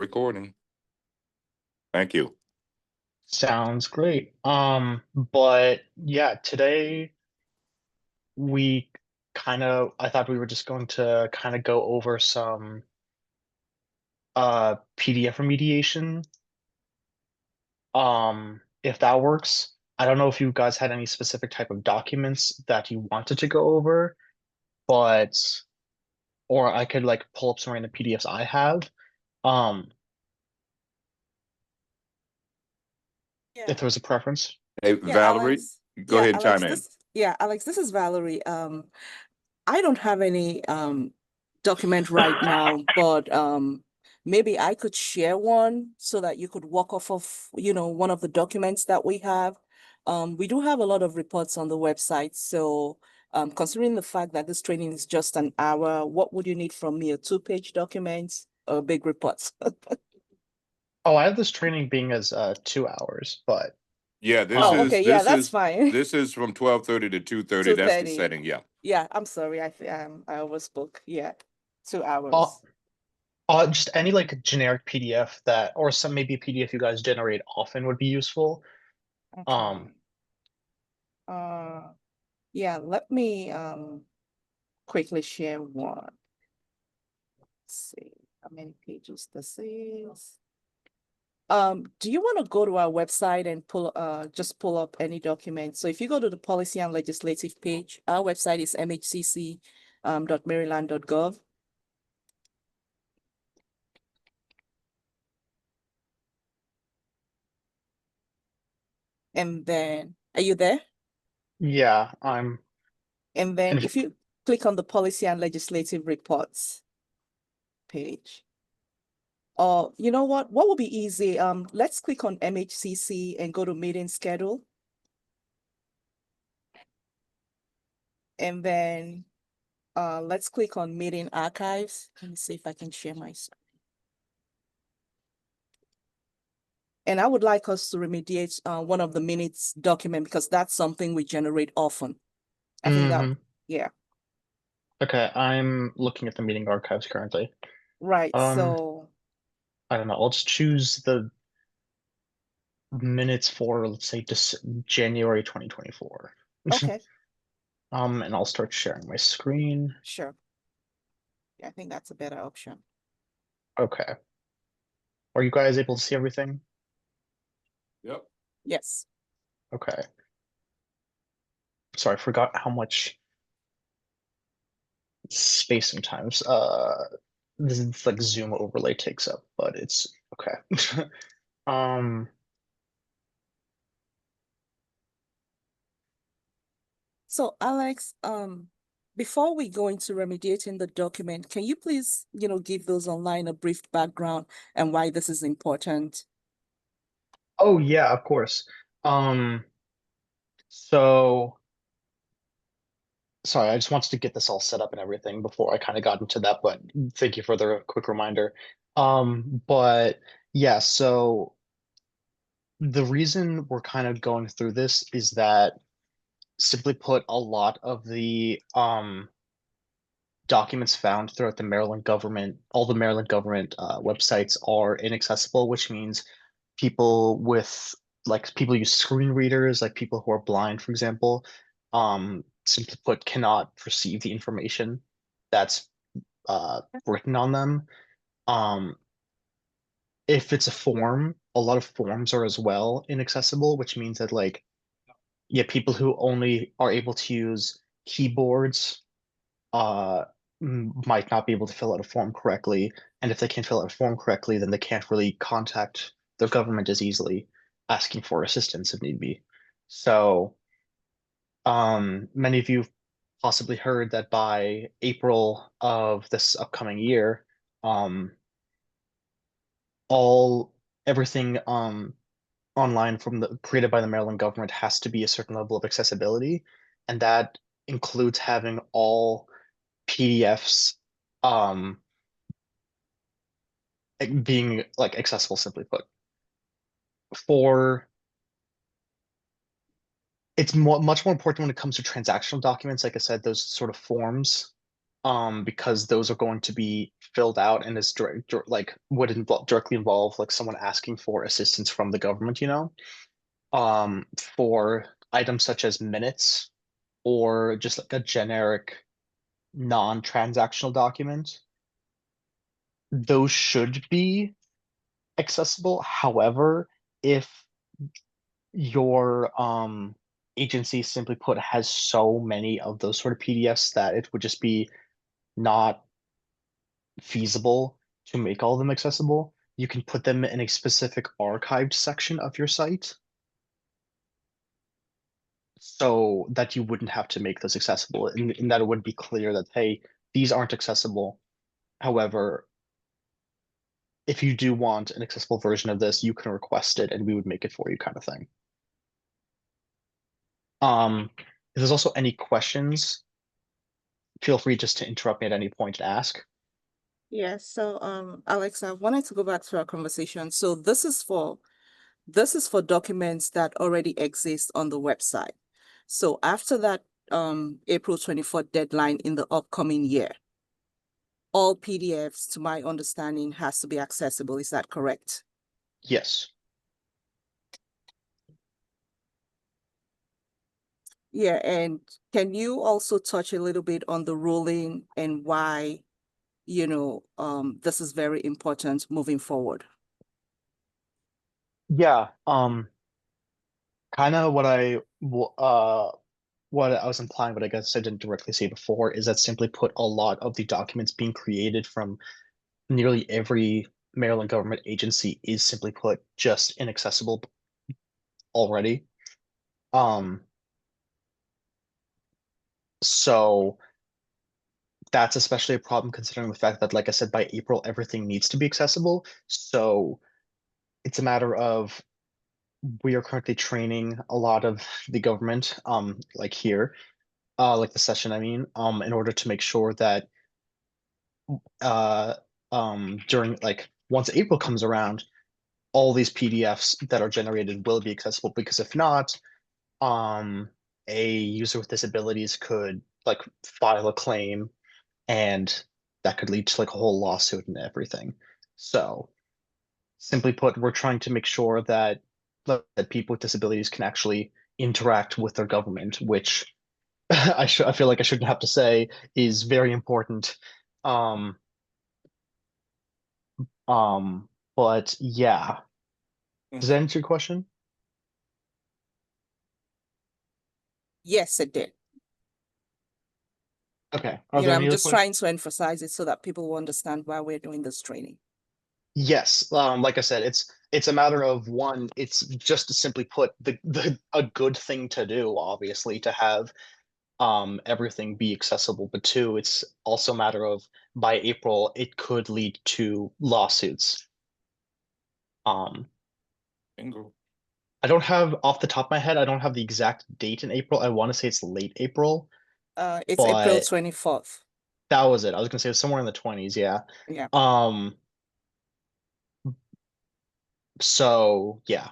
Recording. Thank you. Sounds great. But yeah, today we I thought we were just going to kind of go over some PDF remediation. If that works. I don't know if you guys had any specific type of documents that you wanted to go over, but or I could like pull up some random PDFs I have. Um, if Yeah. there was a preference. Hey, Yeah, Valerie, Alex. go Yeah, ahead and chime Alex, in. Alex, this is Valerie. I don't have any document right now, but maybe I could share one so that you could walk off of, one of the documents that we have. We do have a lot of reports on the website, so considering the fact that this training is just an hour, what would you need from me? A two-page document or big reports? Oh, I have this training being as 2 hours, but Yeah, this Oh, um is okay, yeah, this that's is fine. this is from 12:30 to 2:30. That's the 2:30. setting. Yeah. Yeah, I'm sorry. I overspoke. Yeah, two uh, hours. just any like generic PDF that, or some maybe a PDF you guys generate often would be useful. Okay. Um, Uh, yeah, let me quickly share one. Let's see how many pages this is. Do you want to go to our website and just pull up any document? So if you go to the policy and legislative page, our website is mhcc .maryland.gov. And then, are you there? yeah, I'm And then in, if you click on the policy and legislative reports page, or you know what will be easy? Let's click on MHCC and go to meeting schedule. And then let's click on meeting archives. Let me see if I can share my screen. And I would like us to remediate one of the minutes document because that's something we generate often. I think that, mhm. yeah, Okay, I'm looking at the meeting archives currently. right. Um, So, I don't know. I'll just choose the minutes for, let's say, just January 2024. okay, And I'll start sharing my screen. sure. Yeah, I think that's a better option. Okay. Are you guys able to see everything? Yep. Yes. Okay. Sorry, I forgot how much space sometimes this is like Zoom overlay takes up, but it's okay. Um, So Alex, before we go into remediating the document, can you please, give those online a brief background and why this is important? oh yeah, of course. Um, so sorry, I just wanted to get this all set up and everything before I kind of got into that, but thank you for the quick reminder. But yeah, so the reason we're kind of going through this is that simply put, a lot of the documents found throughout the Maryland government, all the Maryland government websites are inaccessible, which means people with people use screen readers, like people who are blind, for example, simply put, cannot receive the information that's written on them. Um, if it's a form, a lot of forms are as well inaccessible, which means that yeah, people who only are able to use keyboards uh might not be able to fill out a form correctly. And if they can't fill out a form correctly, then they can't really contact their government as easily, asking for assistance if need be. So, many of you possibly heard that by April of this upcoming year, um, all everything online from the created by the Maryland government has to be a certain level of accessibility, and that includes having all PDFs um being like accessible, simply put. For It's much more important when it comes to transactional documents, like I said, those sort of forms. because those are going to be filled out and is like would directly involve like someone asking for assistance from the government, you know. For items such as minutes or just like a generic non-transactional document, those should be accessible. However, if your agency simply put has so many of those sort of PDFs that it would just be not feasible to make all of them accessible, you can put them in a specific archived section of your site so that you wouldn't have to make those accessible, and that it would be clear that, hey, these aren't accessible. However, if you do want an accessible version of this, you can request it and we would make it for you, kind of thing. If there's also any questions, feel free just to interrupt me at any point and ask. Yes, so Alex, I wanted to go back to our conversation. So this is for documents that already exist on the website. So after that April 24th deadline in the upcoming year, all PDFs, to my understanding, has to be accessible. Is that correct? Yes. Yeah, and can you also touch a little bit on the ruling and why, you know, this is very important moving forward? Yeah. Kind of what I was implying, but I guess I didn't directly say before, is that simply put, a lot of the documents being created from nearly every Maryland government agency is simply put just inaccessible already. So that's especially a problem considering the fact that, like I said, by April, everything needs to be accessible. So it's a matter of we are currently training a lot of the government, like here, like the session, I mean, in order to make sure that uh during like once April comes around, all these PDFs that are generated will be accessible, because if not, a user with disabilities could like file a claim, and that could lead to like a whole lawsuit and everything. So simply put, we're trying to make sure that people with disabilities can actually interact with their government, which I feel like I shouldn't have to say is very important. Um, but yeah. Does that answer your question? Yes, it did. Okay. Are You there know, any I'm other just questions? trying to emphasize it so that people will understand why we're doing this training. Yes. Like I said, it's a matter of one, it's just to simply put the a good thing to do, obviously, to have everything be accessible. But two, it's also a matter of by April, it could lead to lawsuits. Um, Bingo. I don't have off the top of my head, I don't have the exact date in April. I want to say it's late April, It's April but 24th. that was it. I was gonna say it was somewhere in the 20s, yeah. Yeah. So yeah.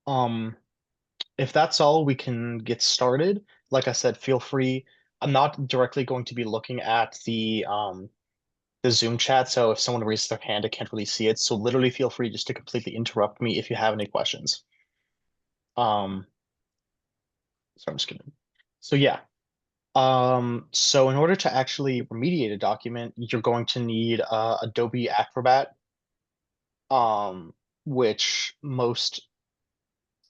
Um, if that's all, we can get started. Like I said, feel free. I'm not directly going to be looking at the Zoom chat, so if someone raises their hand, I can't really see it. So literally feel free just to completely interrupt me if you have any questions. So I'm just kidding. So yeah. So in order to actually remediate a document, you're going to need Adobe Acrobat, which most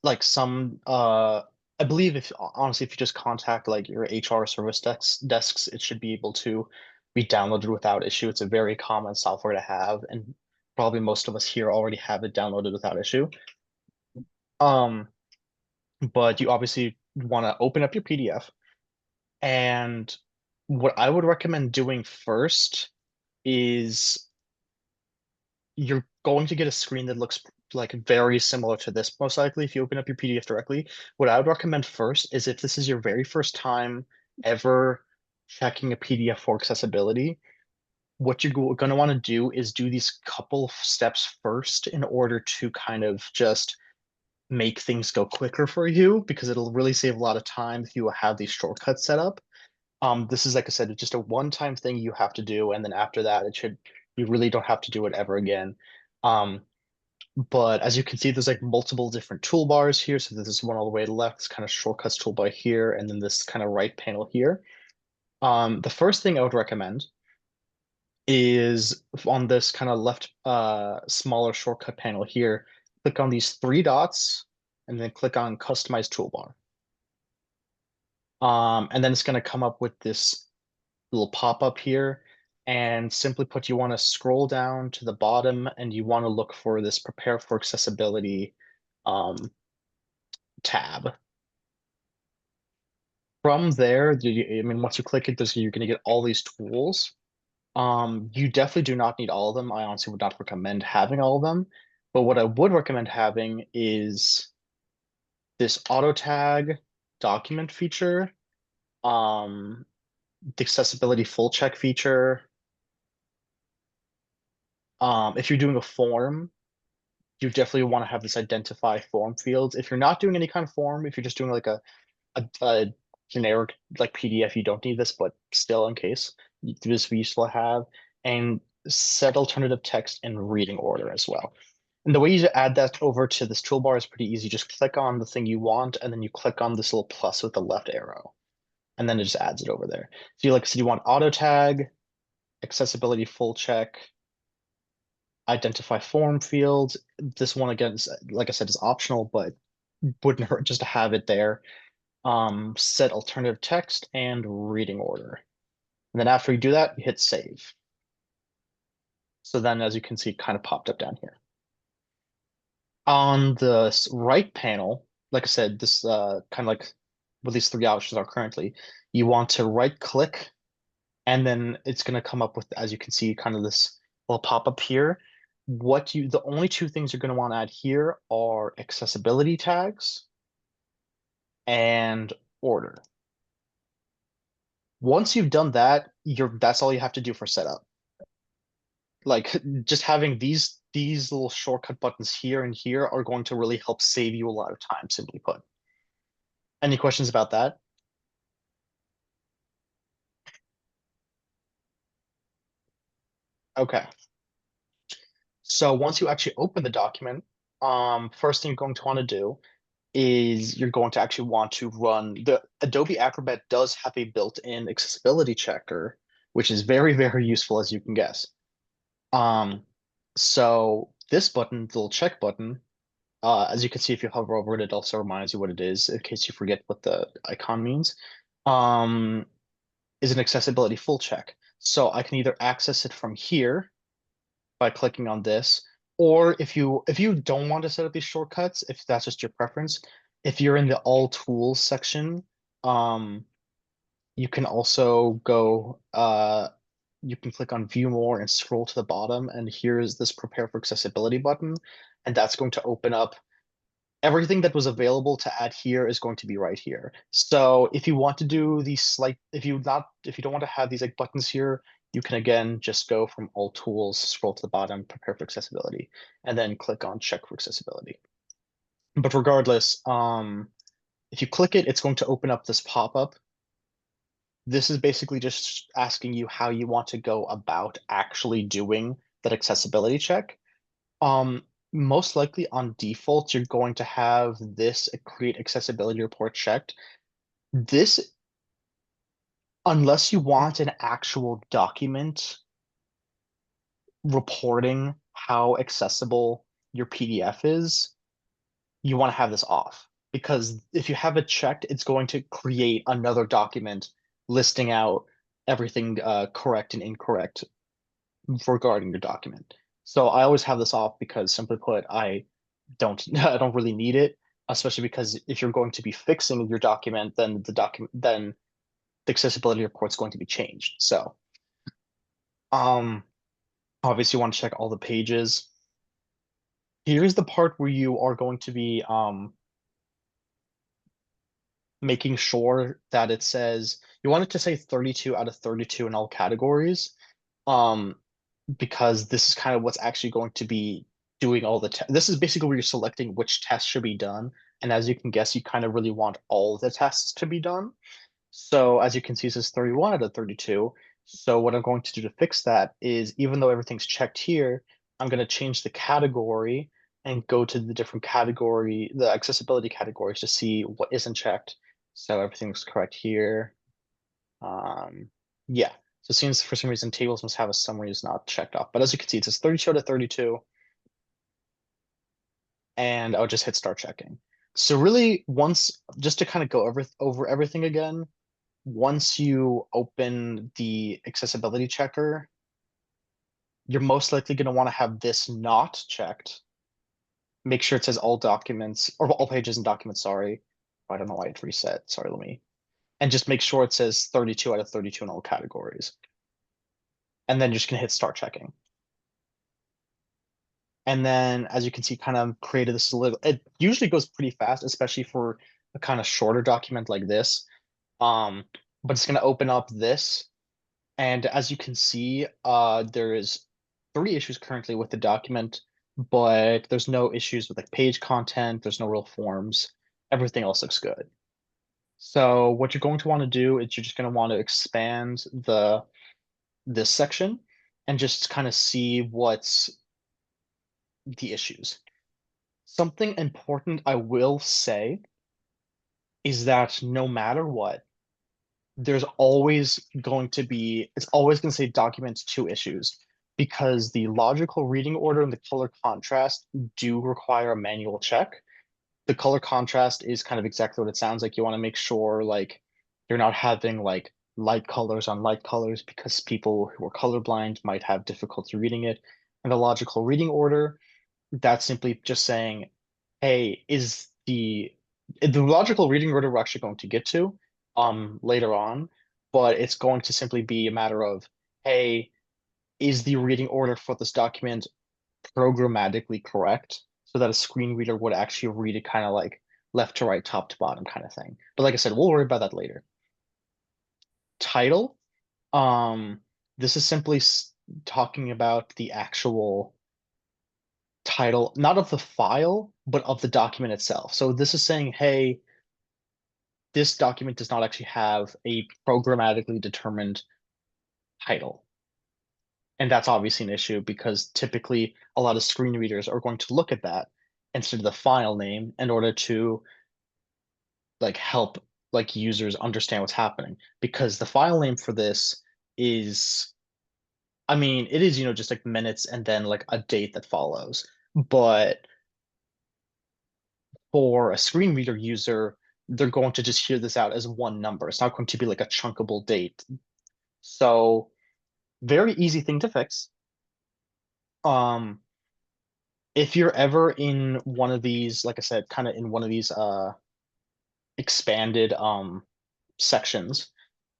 like some I believe, if honestly, if you just contact like your HR service desks, it should be able to be downloaded without issue. It's a very common software to have, and probably most of us here already have it downloaded without issue. Um, but you obviously want to open up your PDF, and what I would recommend doing first is you're going to get a screen that looks like very similar to this, most likely, if you open up your PDF directly. What I would recommend first is, if this is your very first time ever checking a PDF for accessibility, what you're going to want to do is do these couple steps first in order to kind of just make things go quicker for you, because it'll really save a lot of time if you have these shortcuts set up. This is, like I said, it's just a one-time thing you have to do, and then after that, you really don't have to do it ever again. But as you can see, there's like multiple different toolbars here. So this is one all the way to the left, this kind of shortcuts toolbar here, and then this kind of right panel here. The first thing I would recommend is on this kind of left smaller shortcut panel here, click on these three dots and then click on Customize Toolbar. And then it's going to come up with this little pop-up here. And simply put, you want to scroll down to the bottom and you want to look for this Prepare for Accessibility tab. From there, I mean, once you click it, you're going to get all these tools. You definitely do not need all of them. I honestly would not recommend having all of them. But what I would recommend having is this auto tag document feature, the accessibility full check feature. If you're doing a form, you definitely want to have this identify form fields. If you're not doing any kind of form, if you're just doing like a generic like PDF, you don't need this, but still in case, this would be useful to have. And set alternative text in reading order as well. And the way you add that over to this toolbar is pretty easy. Just click on the thing you want, and then you click on this little plus with the left arrow. And then it just adds it over there. So like I said, you want auto tag, accessibility full check, identify form fields. This one again, is, like I said, is optional, but wouldn't hurt just to have it there. Set alternative text and reading order. And then after you do that, you hit save. So then as you can see, it kind of popped up down here. On the right panel, like I said, this kind of like what these three options are currently, you want to right click, and then it's going to come up with, as you can see, kind of this little pop-up here. The only two things you're going to want to add here are accessibility tags and order. Once you've done that, that's all you have to do for setup. Like just having these little shortcut buttons here and here are going to really help save you a lot of time, simply put. Any questions about that? Okay. So once you actually open the document, first thing you're going to want to do is you're going to actually want to run the Adobe Acrobat does have a built-in accessibility checker, which is very, very useful, as you can guess. So this button, the little check button, as you can see, if you hover over it, it also reminds you what it is in case you forget what the icon means. Is an accessibility full check. So I can either access it from here by clicking on this, or if you don't want to set up these shortcuts, if that's just your preference, if you're in the all tools section, you can also go you can click on view more and scroll to the bottom, and here's this prepare for accessibility button, and that's going to open up everything that was available to add here is going to be right here. So if you want to do these slight, if you don't want to have these like buttons here, you can again just go from all tools, scroll to the bottom, prepare for accessibility, and then click on check for accessibility. But regardless, if you click it, it's going to open up this pop-up. This is basically just asking you how you want to go about actually doing that accessibility check. Most likely on default, you're going to have this create accessibility report checked. This, unless you want an actual document reporting how accessible your PDF is, you want to have this off. Because if you have it checked, it's going to create another document listing out everything correct and incorrect regarding your document. So I always have this off because, simply put, I don't really need it, especially because if you're going to be fixing your document, then the accessibility report is going to be changed. So obviously you want to check all the pages. Here's the part where you are going to be making sure that it says, you want it to say 32 out of 32 in all categories, because this is kind of what's actually going to be doing all the this is basically where you're selecting which tests should be done. And as you can guess, you kind of really want all the tests to be done. So as you can see, it says 31 out of 32. So what I'm going to do to fix that is, even though everything's checked here, I'm going to change the category and go to the different category, the accessibility categories, to see what isn't checked. So everything's correct here. Yeah. So it seems for some reason tables must have a summary is not checked off. But as you can see, it says 32 out of 32. And I'll just hit start checking. So really, once, just to kind of go over everything again, once you open the accessibility checker, you're most likely going to want to have this not checked. Make sure it says all documents, or all pages and documents, sorry. I don't know why it reset. Sorry, let me. And just make sure it says 32 out of 32 in all categories. And then you're just going to hit start checking. And then, as you can see, kind of created this little, it usually goes pretty fast, especially for a kind of shorter document like this. But it's going to open up this. And as you can see, there is 3 issues currently with the document, but there's no issues with like page content. There's no real forms. Everything else looks good. So what you're going to want to do is you're just going to want to expand this section and just kind of see what's the issues. Something important I will say is that no matter what, there's always going to be, it's always going to say documents 2 issues, because the logical reading order and the color contrast do require a manual check. The color contrast is kind of exactly what it sounds like. You want to make sure like you're not having like light colors on light colors, because people who are colorblind might have difficulty reading it. And the logical reading order, that's simply just saying, hey, is the logical reading order we're actually going to get to later on, but it's going to simply be a matter of, hey, is the reading order for this document programmatically correct, so that a screen reader would actually read it kind of like left to right, top to bottom kind of thing. But like I said, we'll worry about that later. Title. This is simply talking about the actual title, not of the file, but of the document itself. So this is saying, hey, this document does not actually have a programmatically determined title. And that's obviously an issue, because typically a lot of screen readers are going to look at that instead of the file name in order to like help like users understand what's happening. Because the file name for this is, I mean, it is, just like minutes and then like a date that follows. But for a screen reader user, they're going to just hear this out as one number. It's not going to be like a chunkable date. So very easy thing to fix. If you're ever in one of these, like I said, kind of in one of these expanded sections,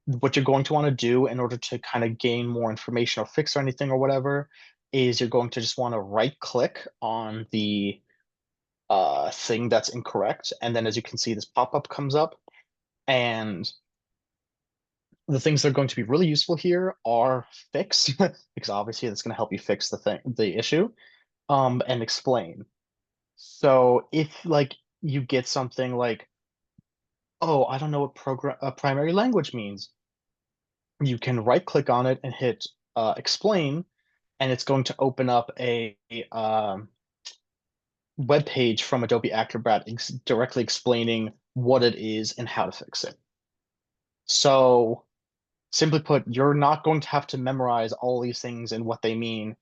what you're going to want to do in order to kind of gain more information or fix or anything or whatever is you're going to just want to right click on the thing that's incorrect. And then as you can see, this pop-up comes up, and the things that are going to be really useful here are fix, because obviously that's going to help you fix the issue, and explain. So if like you get something like, oh, I don't know what primary language means, you can right click on it and hit explain, and it's going to open up a web page from Adobe Acrobat directly explaining what it is and how to fix it. So simply put, you're not going to have to memorize all these things and what they mean,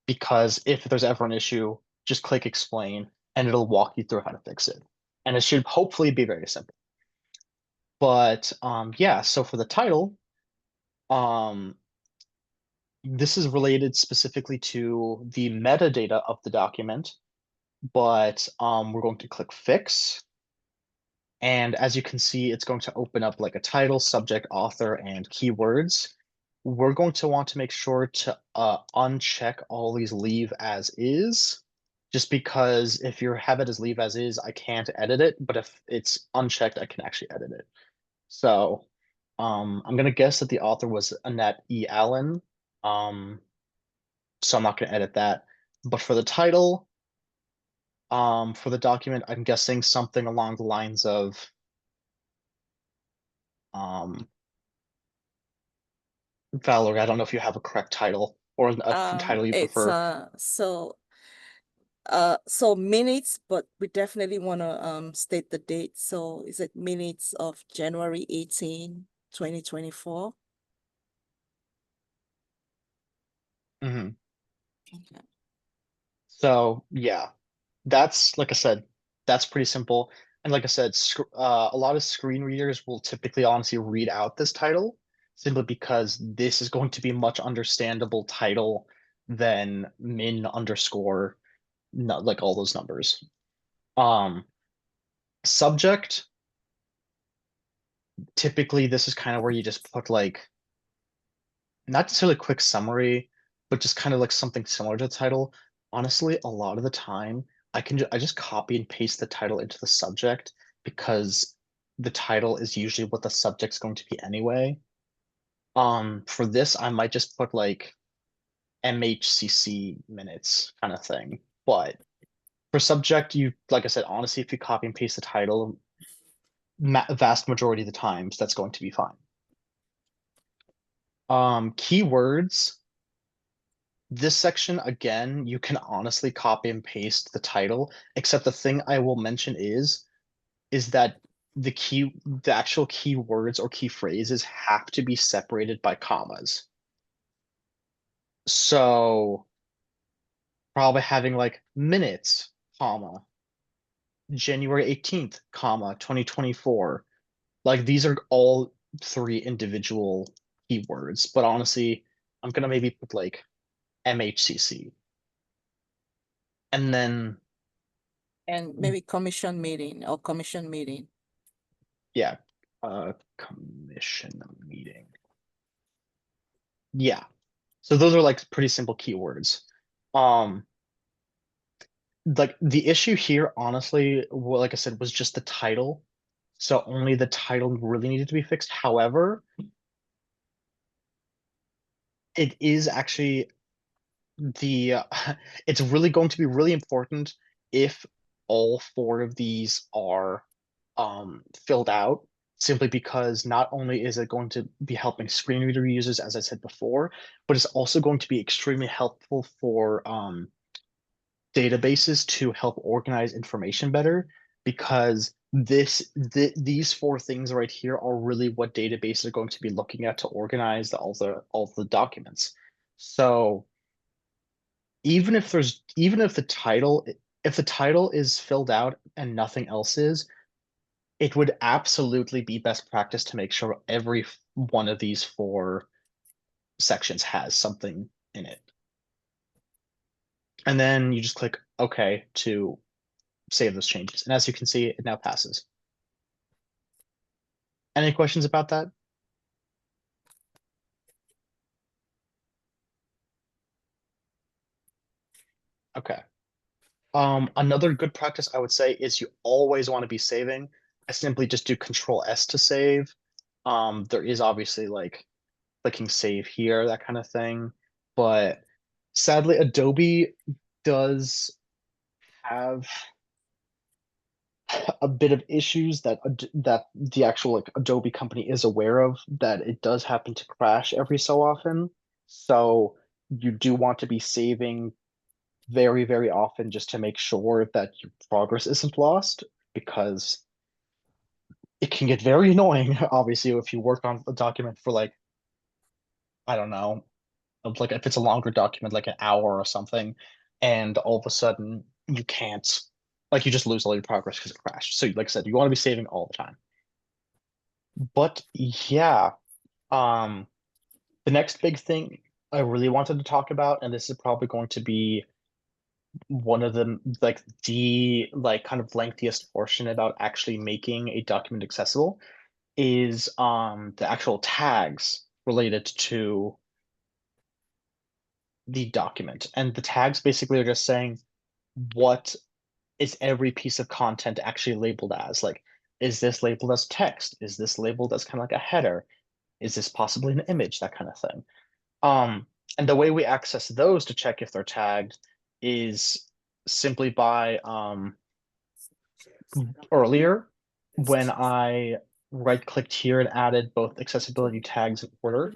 because if there's ever an issue, just click explain and it'll walk you through how to fix it. And it should hopefully be very simple. But yeah, so for the title, this is related specifically to the metadata of the document, but we're going to click fix. And as you can see, it's going to open up like a title, subject, author, and keywords. We're going to want to make sure to uncheck all these leave as is, just because if you have it as leave as is, I can't edit it, but if it's unchecked, I can actually edit it. So I'm gonna guess that the author was Annette E. Allen. So I'm not gonna edit that. But for the title, for the document, I'm guessing something along the lines of Valerie, I don't know if you have a correct title or a title you It's prefer. so minutes, but we definitely want to state the date. So is it minutes of January 18, 2024? Mhm. Okay. So yeah, that's like I said, that's pretty simple. And like I said, a lot of screen readers will typically honestly read out this title simply because this is going to be a much understandable title than min underscore, not like all those numbers. Subject, typically this is kind of where you just put like not necessarily a quick summary, but just kind of like something similar to the title. Honestly, a lot of the time, I just copy and paste the title into the subject because the title is usually what the subject's going to be anyway. For this, I might just put like MHCC minutes kind of thing. But for subject, you like I said, honestly, if you copy and paste the title, vast majority of the times, that's going to be fine. Keywords. This section, again, you can honestly copy and paste the title, except the thing I will mention is that the actual keywords or key phrases have to be separated by commas. So probably having like minutes, comma, January 18th, comma, 2024. Like these are all three individual keywords, but honestly, I'm gonna maybe put like MHCC. And then And maybe commission meeting or commission meeting. yeah, commission meeting. Yeah. So those are like pretty simple keywords. Um, like the issue here, honestly, like I said, was just the title. So only the title really needed to be fixed. However, it is actually it's really going to be really important if all four of these are filled out, simply because not only is it going to be helping screen reader users, as I said before, but it's also going to be extremely helpful for databases to help organize information better, because these four things right here are really what databases are going to be looking at to organize all the documents. So even if the title is filled out and nothing else is, it would absolutely be best practice to make sure every one of these four sections has something in it. And then you just click OK to save those changes. And as you can see, it now passes. Any questions about that? Okay. Another good practice I would say is you always want to be saving. I simply just do Control S to save. There is obviously like clicking save here, that kind of thing. But sadly, Adobe does have a bit of issues that that the actual like Adobe company is aware of, that it does happen to crash every so often. So you do want to be saving very, very often just to make sure that your progress isn't lost, because it can get very annoying, obviously, if you work on a document for like, I don't know, like if it's a longer document, like an hour or something, and all of a sudden you can't, like you just lose all your progress because it crashed. So like I said, you want to be saving all the time. But yeah, um, the next big thing I really wanted to talk about, and this is probably going to be one of the like kind of lengthiest portion about actually making a document accessible, is the actual tags related to the document. And the tags basically are just saying what is every piece of content actually labeled as. Like, is this labeled as text? Is this labeled as kind of like a header? Is this possibly an image? That kind of thing. And the way we access those to check if they're tagged is simply by earlier when I right-clicked here and added both accessibility tags and order,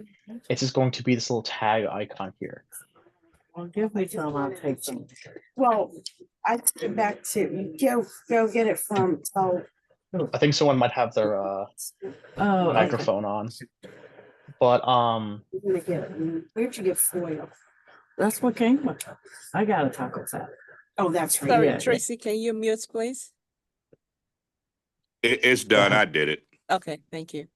it's just going to be this little tag icon here. Well, give me some, I'll take some. Well, I took it back to, go get it from, I think someone might have their oh, microphone on. But Where'd you get foil? That's what came with it. I got a taco salad. Oh, that's right. Sorry, Yeah, yeah. Tracy, can you mute, please? It's done. I did it. Okay, thank you.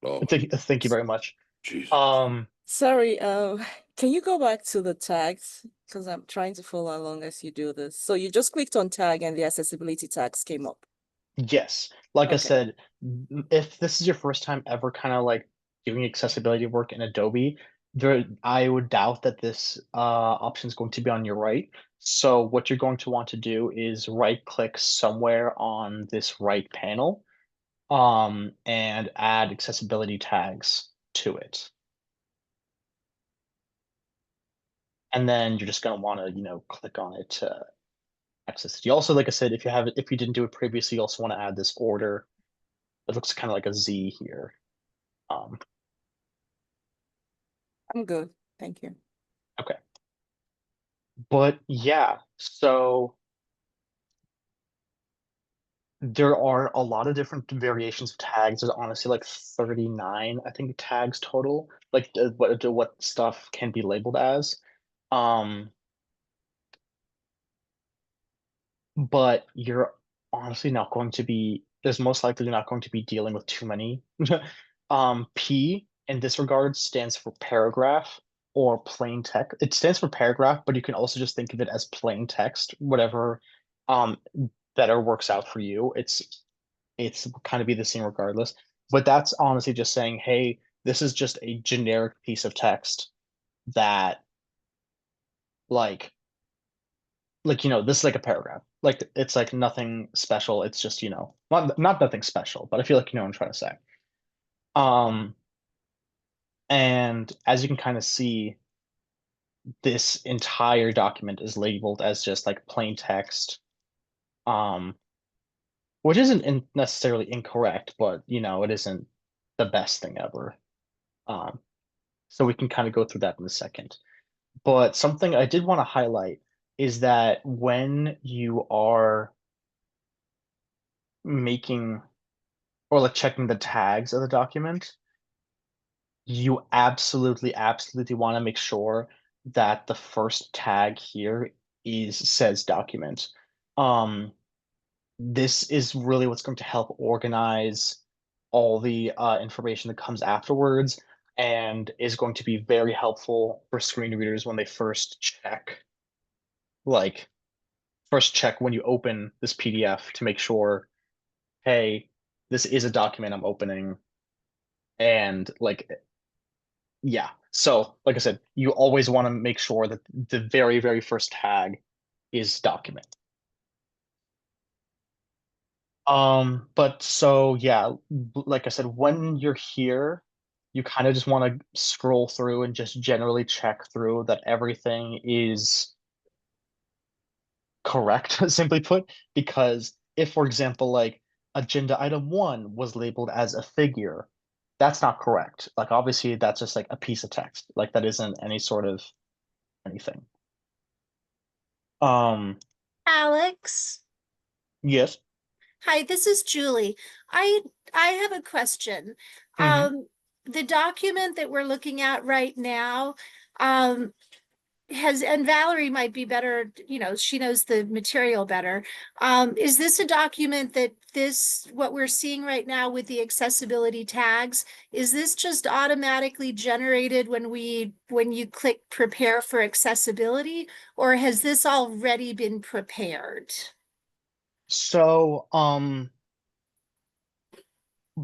Oh, thank you very much. jeez. Sorry, can you go back to the tags? Because I'm trying to follow along as you do this. So you just clicked on tag and the accessibility tags came up. Yes, like I Okay. said, if this is your first time ever kind of like doing accessibility work in Adobe, I would doubt that this option is going to be on your right. So what you're going to want to do is right click somewhere on this right panel and add accessibility tags to it. And then you're just going to want to, click on it to access it. You also, like I said, if you didn't do it previously, you also want to add this order. It looks kind of like a Z here. I'm good, thank you. Okay. But yeah, so there are a lot of different variations of tags. There's honestly like 39, I think, tags total, like what stuff can be labeled as. But you're honestly not going to be, there's most likely not going to be dealing with too many. P in this regard stands for paragraph or plain text. It stands for paragraph, but you can also just think of it as plain text, whatever better works out for you. It's kind of be the same regardless. But that's honestly just saying, hey, this is just a generic piece of text that this is like a paragraph. Like it's like nothing special. It's just, not nothing special, but I feel like you know what I'm trying to say. And as you can kind of see, this entire document is labeled as just like plain text. Which isn't necessarily incorrect, but it isn't the best thing ever. So we can kind of go through that in a second. But something I did want to highlight is that when you are making or like checking the tags of the document, you absolutely want to make sure that the first tag here says document. This is really what's going to help organize all the information that comes afterwards and is going to be very helpful for screen readers when they first check when you open this PDF to make sure, hey, this is a document I'm opening. And yeah. So like I said, you always want to make sure that the very, very first tag is document. But so yeah, like I said, when you're here, you kind of just want to scroll through and just generally check through that everything is correct, simply put, because if, for example, like agenda item 1 was labeled as a figure, that's not correct. Like obviously that's just like a piece of text. Like that isn't any sort of anything. Alex, Yes. hi, this is Julie. I have a question. Mhm. The document that we're looking at right now, and Valerie might be better, she knows the material better. Is this a document what we're seeing right now with the accessibility tags, is this just automatically generated when you click prepare for accessibility, or has this already been prepared? So,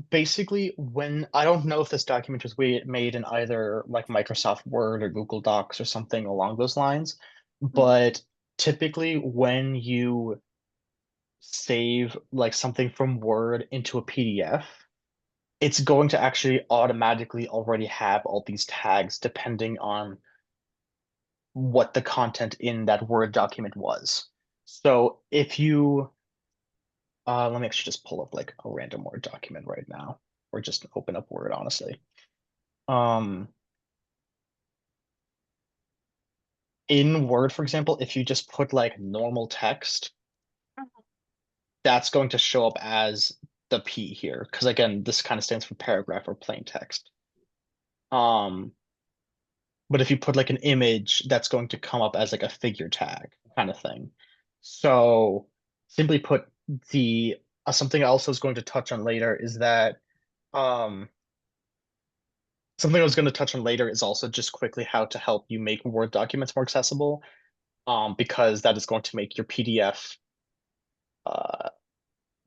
basically when I don't know if this document was made in either like Microsoft Word or Google Docs or something along those lines, but typically when you save like something from Word into a PDF, it's going to actually automatically already have all these tags depending on what the content in that Word document was. So if you let me actually just pull up like a random Word document right now. or just open up Word, honestly. In Word, for example, if you just put like normal text, that's going to show up as the P here, because again, this kind of stands for paragraph or plain text. But if you put like an image, that's going to come up as like a figure tag kind of thing. So simply put, the something I also was going to touch on later is that something I was going to touch on later is also just quickly how to help you make Word documents more accessible, because that is going to make your PDF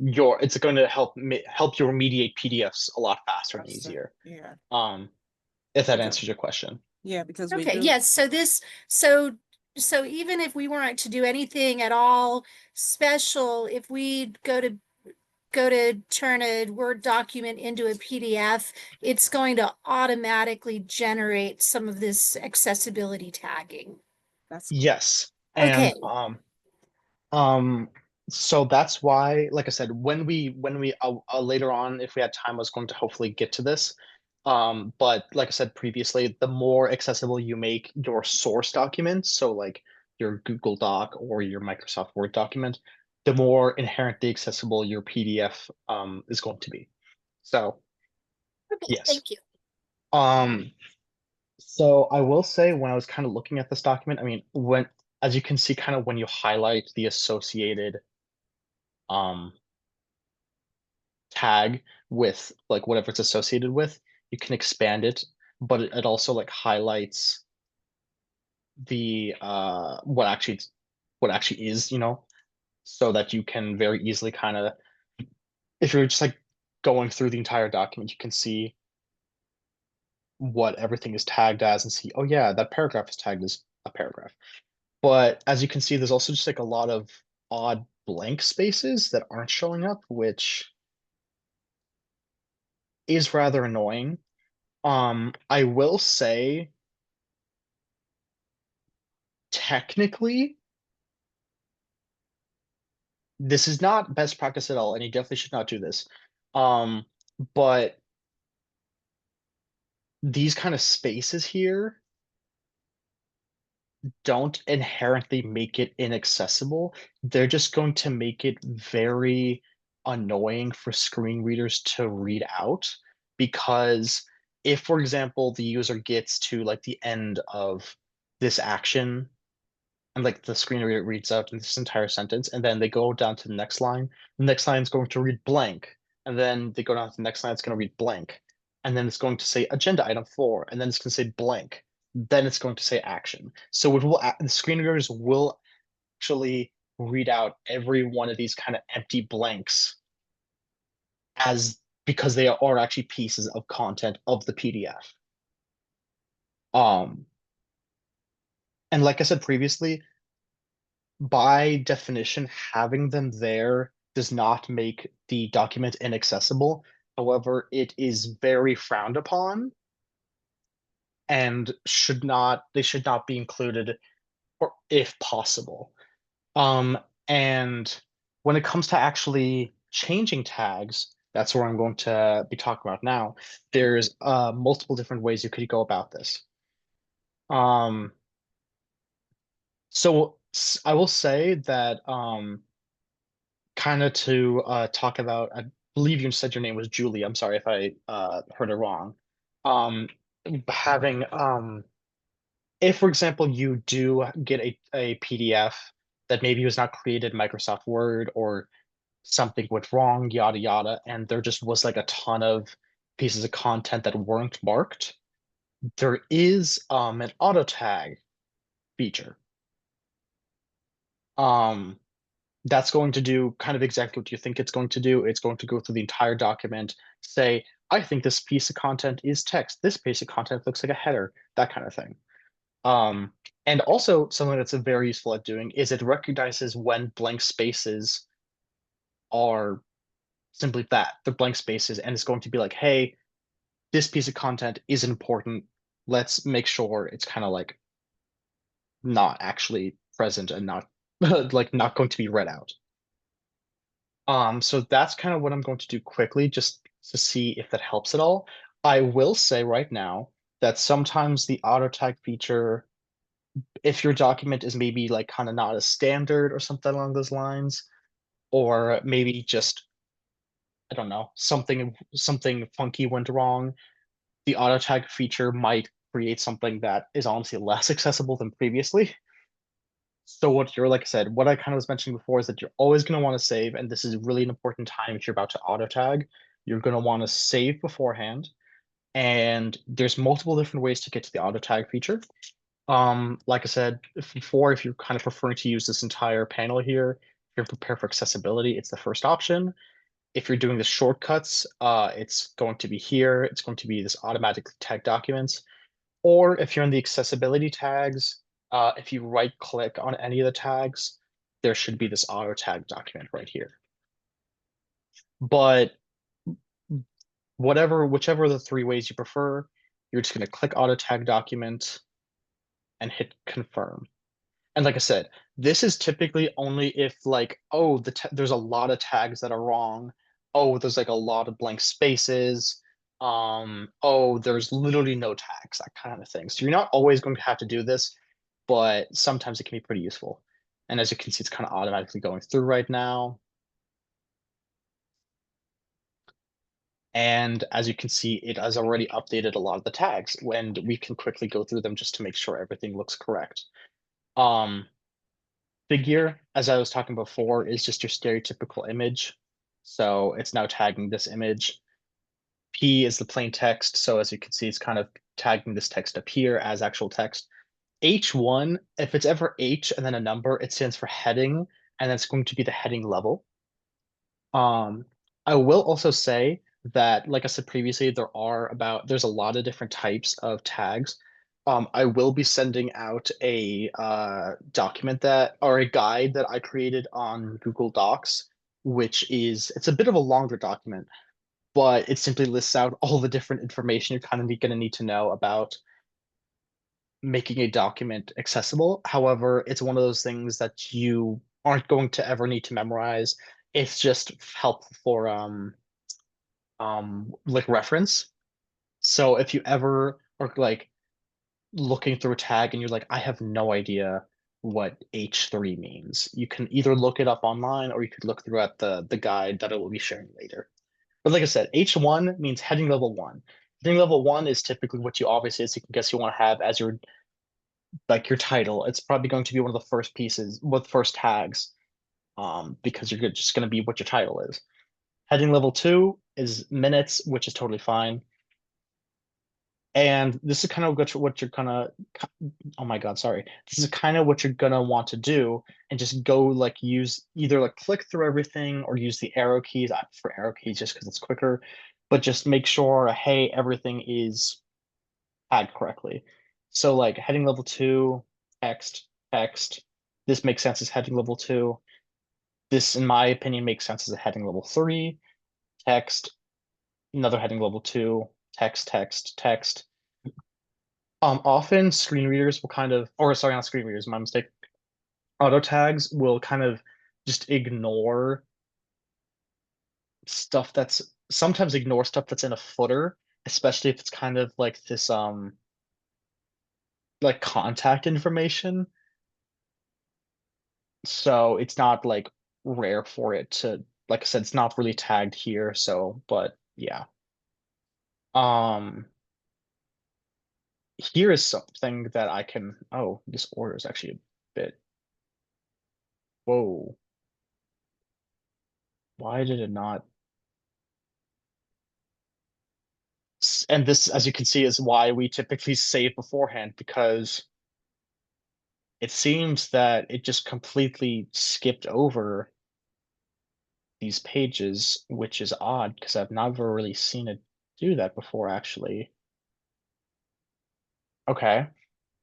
it's going to help help you remediate PDFs a lot faster and Faster. easier. Yeah, If that Okay. answers your question. yeah, because we Okay, do. yes, so even if we weren't to do anything at all special, if we go to turn a Word document into a PDF, it's going to automatically generate some of this accessibility tagging. That's Yes. And Okay. so that's why, like I said, when we later on, if we had time, I was going to hopefully get to this. But like I said previously, the more accessible you make your source documents, so like your Google Doc or your Microsoft Word document, the more inherently accessible your PDF is going to be. So Okay, yes. thank you. So I will say, when I was kind of looking at this document, I mean, as you can see, kind of when you highlight the associated tag with like whatever it's associated with, you can expand it, but it also like highlights the what actually is, so that you can very easily kind of, if you're just like going through the entire document, you can see what everything is tagged as and see, oh yeah, that paragraph is tagged as a paragraph. But as you can see, there's also just like a lot of odd blank spaces that aren't showing up, which is rather annoying. I will say, technically, this is not best practice at all, and you definitely should not do this. But these kind of spaces here don't inherently make it inaccessible. They're just going to make it very annoying for screen readers to read out, because if, for example, the user gets to like the end of this action and like the screen reader reads out in this entire sentence, and then they go down to the next line is going to read blank, and then they go down to the next line, it's going to read blank, and then it's going to say agenda item 4, and then it's going to say blank, then it's going to say action. So the screen readers will actually read out every one of these kind of empty blanks because they are actually pieces of content of the PDF. And like I said previously, by definition, having them there does not make the document inaccessible. However, it is very frowned upon and they should not be included, or if possible. And when it comes to actually changing tags, that's where I'm going to be talking about now. There's multiple different ways you could go about this. So I will say that kind of to talk about, I believe you said your name was Julie. I'm sorry if I heard it wrong. Having if, for example, you do get a PDF that maybe was not created in Microsoft Word, or something went wrong, yada yada, and there just was like a ton of pieces of content that weren't marked, there is an auto tag feature. That's going to do kind of exactly what you think it's going to do. It's going to go through the entire document, say, I think this piece of content is text. This piece of content looks like a header, that kind of thing. And also something that's very useful at doing is it recognizes when blank spaces are simply that, they're blank spaces, and it's going to be like, hey, this piece of content is important. Let's make sure it's kind of like not actually present and not like not going to be read out. So that's kind of what I'm going to do quickly, just to see if that helps at all. I will say right now that sometimes the auto tag feature, if your document is maybe like kind of not as standard or something along those lines, or maybe just, I don't know, something funky went wrong, the auto tag feature might create something that is honestly less accessible than previously. So what you're, like I said, what I kind of was mentioning before is that you're always going to want to save, and this is really an important time if you're about to auto tag. You're going to want to save beforehand, and there's multiple different ways to get to the auto tag feature. Like I said before, if you're kind of preferring to use this entire panel here, if you're prepared for accessibility, it's the first option. If you're doing the shortcuts, it's going to be here. It's going to be this automatic tag documents. Or if you're in the accessibility tags, if you right click on any of the tags, there should be this auto tag document right here. But whichever of the three ways you prefer, you're just going to click auto tag document and hit confirm. And like I said, this is typically only if like, oh, there's a lot of tags that are wrong. Oh, there's like a lot of blank spaces. Oh, there's literally no tags, that kind of thing. So you're not always going to have to do this, but sometimes it can be pretty useful. And as you can see, it's kind of automatically going through right now. And as you can see, it has already updated a lot of the tags, and we can quickly go through them just to make sure everything looks correct. Figure, as I was talking before, is just your stereotypical image. So it's now tagging this image. P is the plain text. So as you can see, it's kind of tagging this text up here as actual text. H1, if it's ever H and then a number, it stands for heading, and that's going to be the heading level. I will also say that, like I said previously, there's a lot of different types of tags. I will be sending out a document or a guide that I created on Google Docs, it's a bit of a longer document, but it simply lists out all the different information you're kind of going to need to know about making a document accessible. However, it's one of those things that you aren't going to ever need to memorize. It's just helpful for like reference. So if you ever are like looking through a tag and you're like, I have no idea what H3 means, you can either look it up online or you could look through at the guide that I will be sharing later. But like I said, H1 means heading level 1. Heading level 1 is typically what you obviously, as you can guess, you want to have as your title. It's probably going to be one of the first pieces with first tags, because you're just going to be what your title is. Heading level 2 is minutes, which is totally fine. And this is kind of what you're gonna, oh my God, sorry. This is kind of what you're gonna want to do, and just go like either like click through everything or use the arrow keys. I prefer arrow keys just because it's quicker, but just make sure, hey, everything is tagged correctly. So like heading level 2, text, this makes sense as heading level 2. This, in my opinion, makes sense as a heading level 3, text, another heading level 2, text. Often screen readers will kind of, or sorry, not screen readers, my mistake. Auto tags will kind of just sometimes ignore stuff that's in a footer, especially if it's kind of like this, like contact information. So it's not like rare for it to, like I said, it's not really tagged here. So, but yeah. Here is something that I can, oh, this order is actually a bit, whoa. Why did it not? And this, as you can see, is why we typically save beforehand, because it seems that it just completely skipped over these pages, which is odd because I've never really seen it do that before, actually. Okay.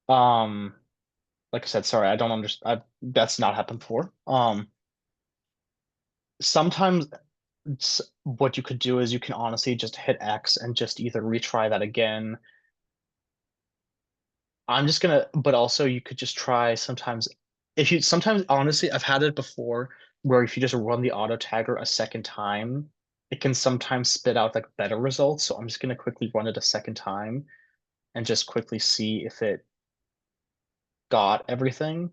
Like I said, sorry, I don't understand. That's not happened before. Sometimes what you could do is you can honestly just hit X and just either retry that again. But also you could just try sometimes, honestly, I've had it before where if you just run the auto tagger a second time, it can sometimes spit out like better results. So I'm just gonna quickly run it a second time and just quickly see if it got everything.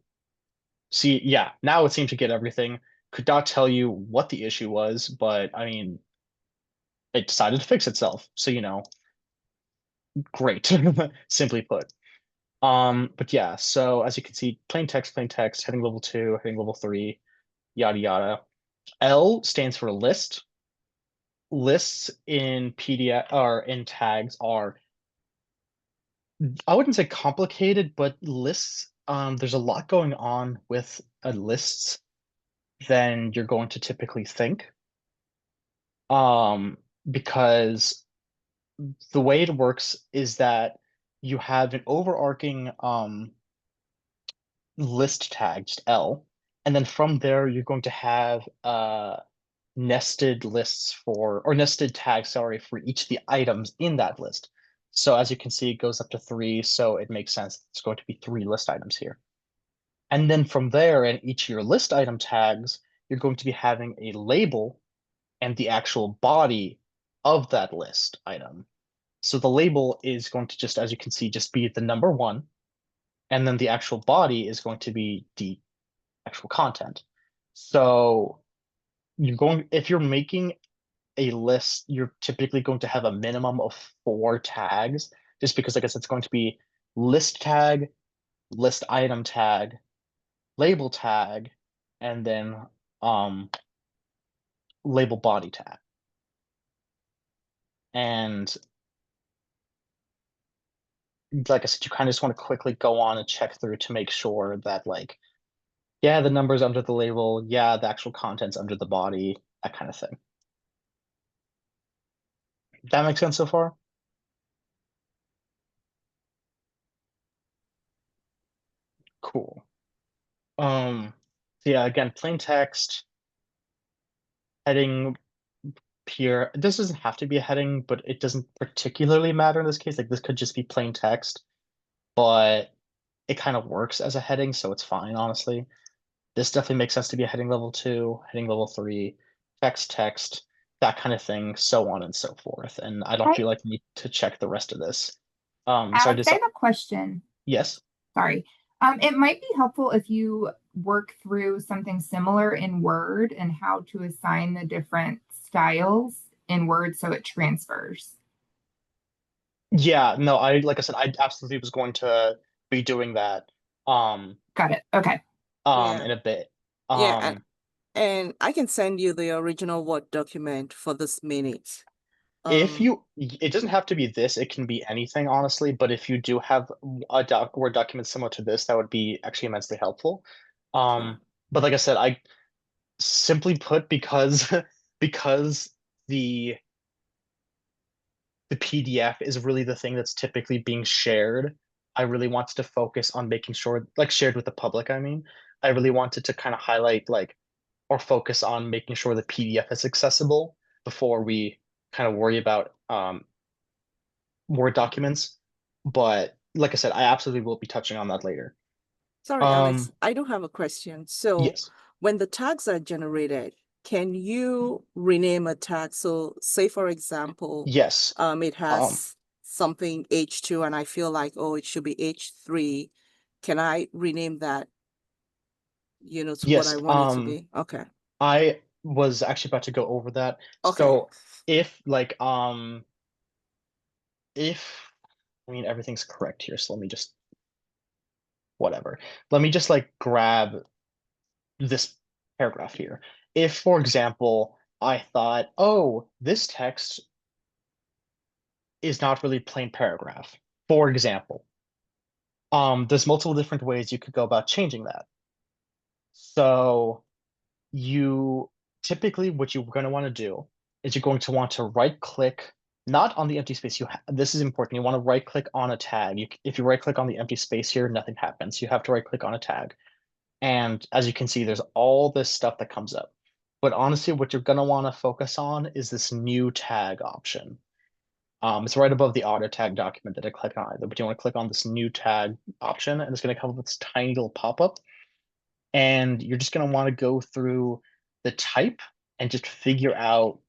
See, yeah, now it seemed to get everything. Could not tell you what the issue was, but I mean, it decided to fix itself. So, great, simply put. But yeah, so as you can see, plain text, heading level 2, heading level 3, yada yada. L stands for list. Lists in PDF or in tags are, I wouldn't say complicated, but lists, there's a lot going on with lists than you're going to typically think. Because the way it works is that you have an overarching list tag, just L, and then from there you're going to have nested lists or nested tags, sorry, for each of the items in that list. So as you can see, it goes up to 3, so it makes sense. It's going to be 3 list items here. And then from there, in each of your list item tags, you're going to be having a label and the actual body of that list item. So the label is going to just, as you can see, just be the number 1, and then the actual body is going to be the actual content. So if you're making a list, you're typically going to have a minimum of 4 tags, just because, like I said, it's going to be list tag, list item tag, label tag, and then label body tag. And like I said, you kind of just want to quickly go on and check through to make sure that, like, yeah, the number's under the label, yeah, the actual content's under the body, that kind of thing. That makes sense so far? Cool. Yeah, again, plain text, heading here. This doesn't have to be a heading, but it doesn't particularly matter in this case. Like, this could just be plain text, but it kind of works as a heading, so it's fine, honestly. This definitely makes sense to be a heading level 2, heading level 3, text, that kind of thing, so on and so forth. And I don't Okay. feel like I need to check the rest of this. So I Alex, just, I have a question. yes. Sorry. It might be helpful if you work through something similar in Word and how to assign the different styles in Word so it transfers. Yeah, no, like I said, I absolutely was going to be doing that Got it. Okay. Yeah. in a bit. Yeah, and I can send you the original Word document for this minute. If it doesn't have to be this, it can be anything, honestly, but if you do have a Word document similar to this, that would be actually immensely helpful. But like I said, I simply put, because because the PDF is really the thing that's typically being shared, I really wanted to focus on making sure, like, shared with the public, I mean. I really wanted to kind of highlight, like, or focus on making sure the PDF is accessible before we kind of worry about Word documents. But like I said, I absolutely will be touching on that later. Sorry, Alex, I do have a question. So Yes. when the tags are generated, can you rename a tag? So say, for example, Yes. it has something H2 and I feel like, oh, it should be H3. Can I rename that, to what Yes. I want it to be? Okay. I was actually about to go over that. Okay. So if like if I mean everything's correct here, so let me just whatever. Let me just like grab this paragraph here. If, for example, I thought, oh, this text is not really plain paragraph, for example, there's multiple different ways you could go about changing that. So you typically, what you're going to want to do is you're going to want to right click, not on the empty space. This is important. You want to right click on a tag. If you right click on the empty space here, nothing happens. You have to right click on a tag. And as you can see, there's all this stuff that comes up. But honestly, what you're going to want to focus on is this new tag option. It's right above the auto tag document that I click on either, but you want to click on this new tag option, and it's going to come up with this tiny little pop-up. And you're just going to want to go through the type and just figure out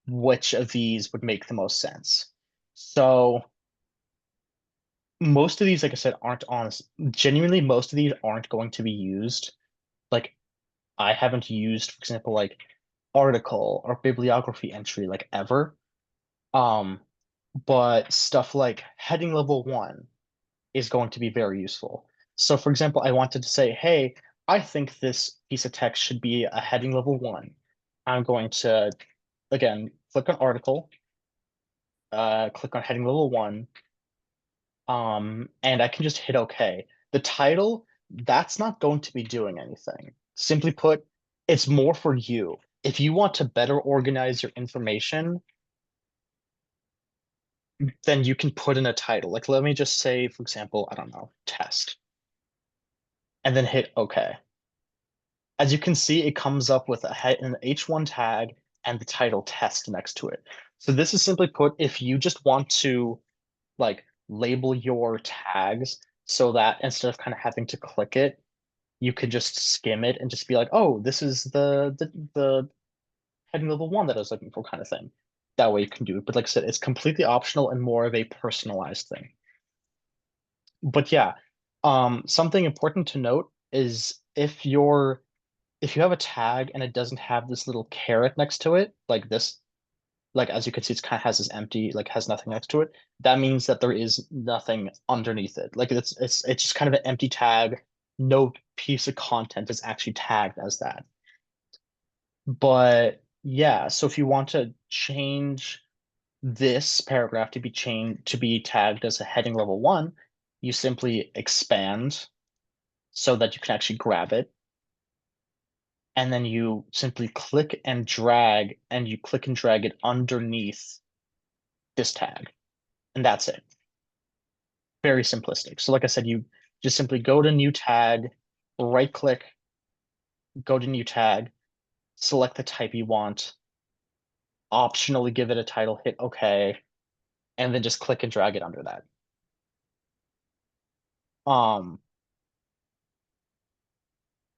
which of these would make the most sense. So most of these, like I said, aren't honest. Genuinely, most of these aren't going to be used. Like I haven't used, for example, like article or bibliography entry like ever. But stuff like heading level 1 is going to be very useful. So for example, I wanted to say, hey, I think this piece of text should be a heading level 1. I'm going to, again, click on article, click on heading level 1, and I can just hit OK. The title, that's not going to be doing anything. Simply put, it's more for you. If you want to better organize your information, then you can put in a title. Like, let me just say, for example, I don't know, test. And then hit OK. As you can see, it comes up with an H1 tag and the title test next to it. So this is simply put, if you just want to like label your tags so that instead of kind of having to click it, you could just skim it and just be like, oh, this is the heading level 1 that I was looking for kind of thing. That way you can do it. But like I said, it's completely optional and more of a personalized thing. But yeah, something important to note is if you have a tag and it doesn't have this little caret next to it, like this, like as you can see, it kind of has this empty, like has nothing next to it. That means that there is nothing underneath it. Like it's just kind of an empty tag. No piece of content is actually tagged as that. But yeah, so if you want to change this paragraph to be tagged as a heading level 1, you simply expand so that you can actually grab it. And then you simply click and drag, and you click and drag it underneath this tag. And that's it. Very simplistic. So like I said, you just simply go to new tag, right click, go to new tag, select the type you want, optionally give it a title, hit OK, and then just click and drag it under that.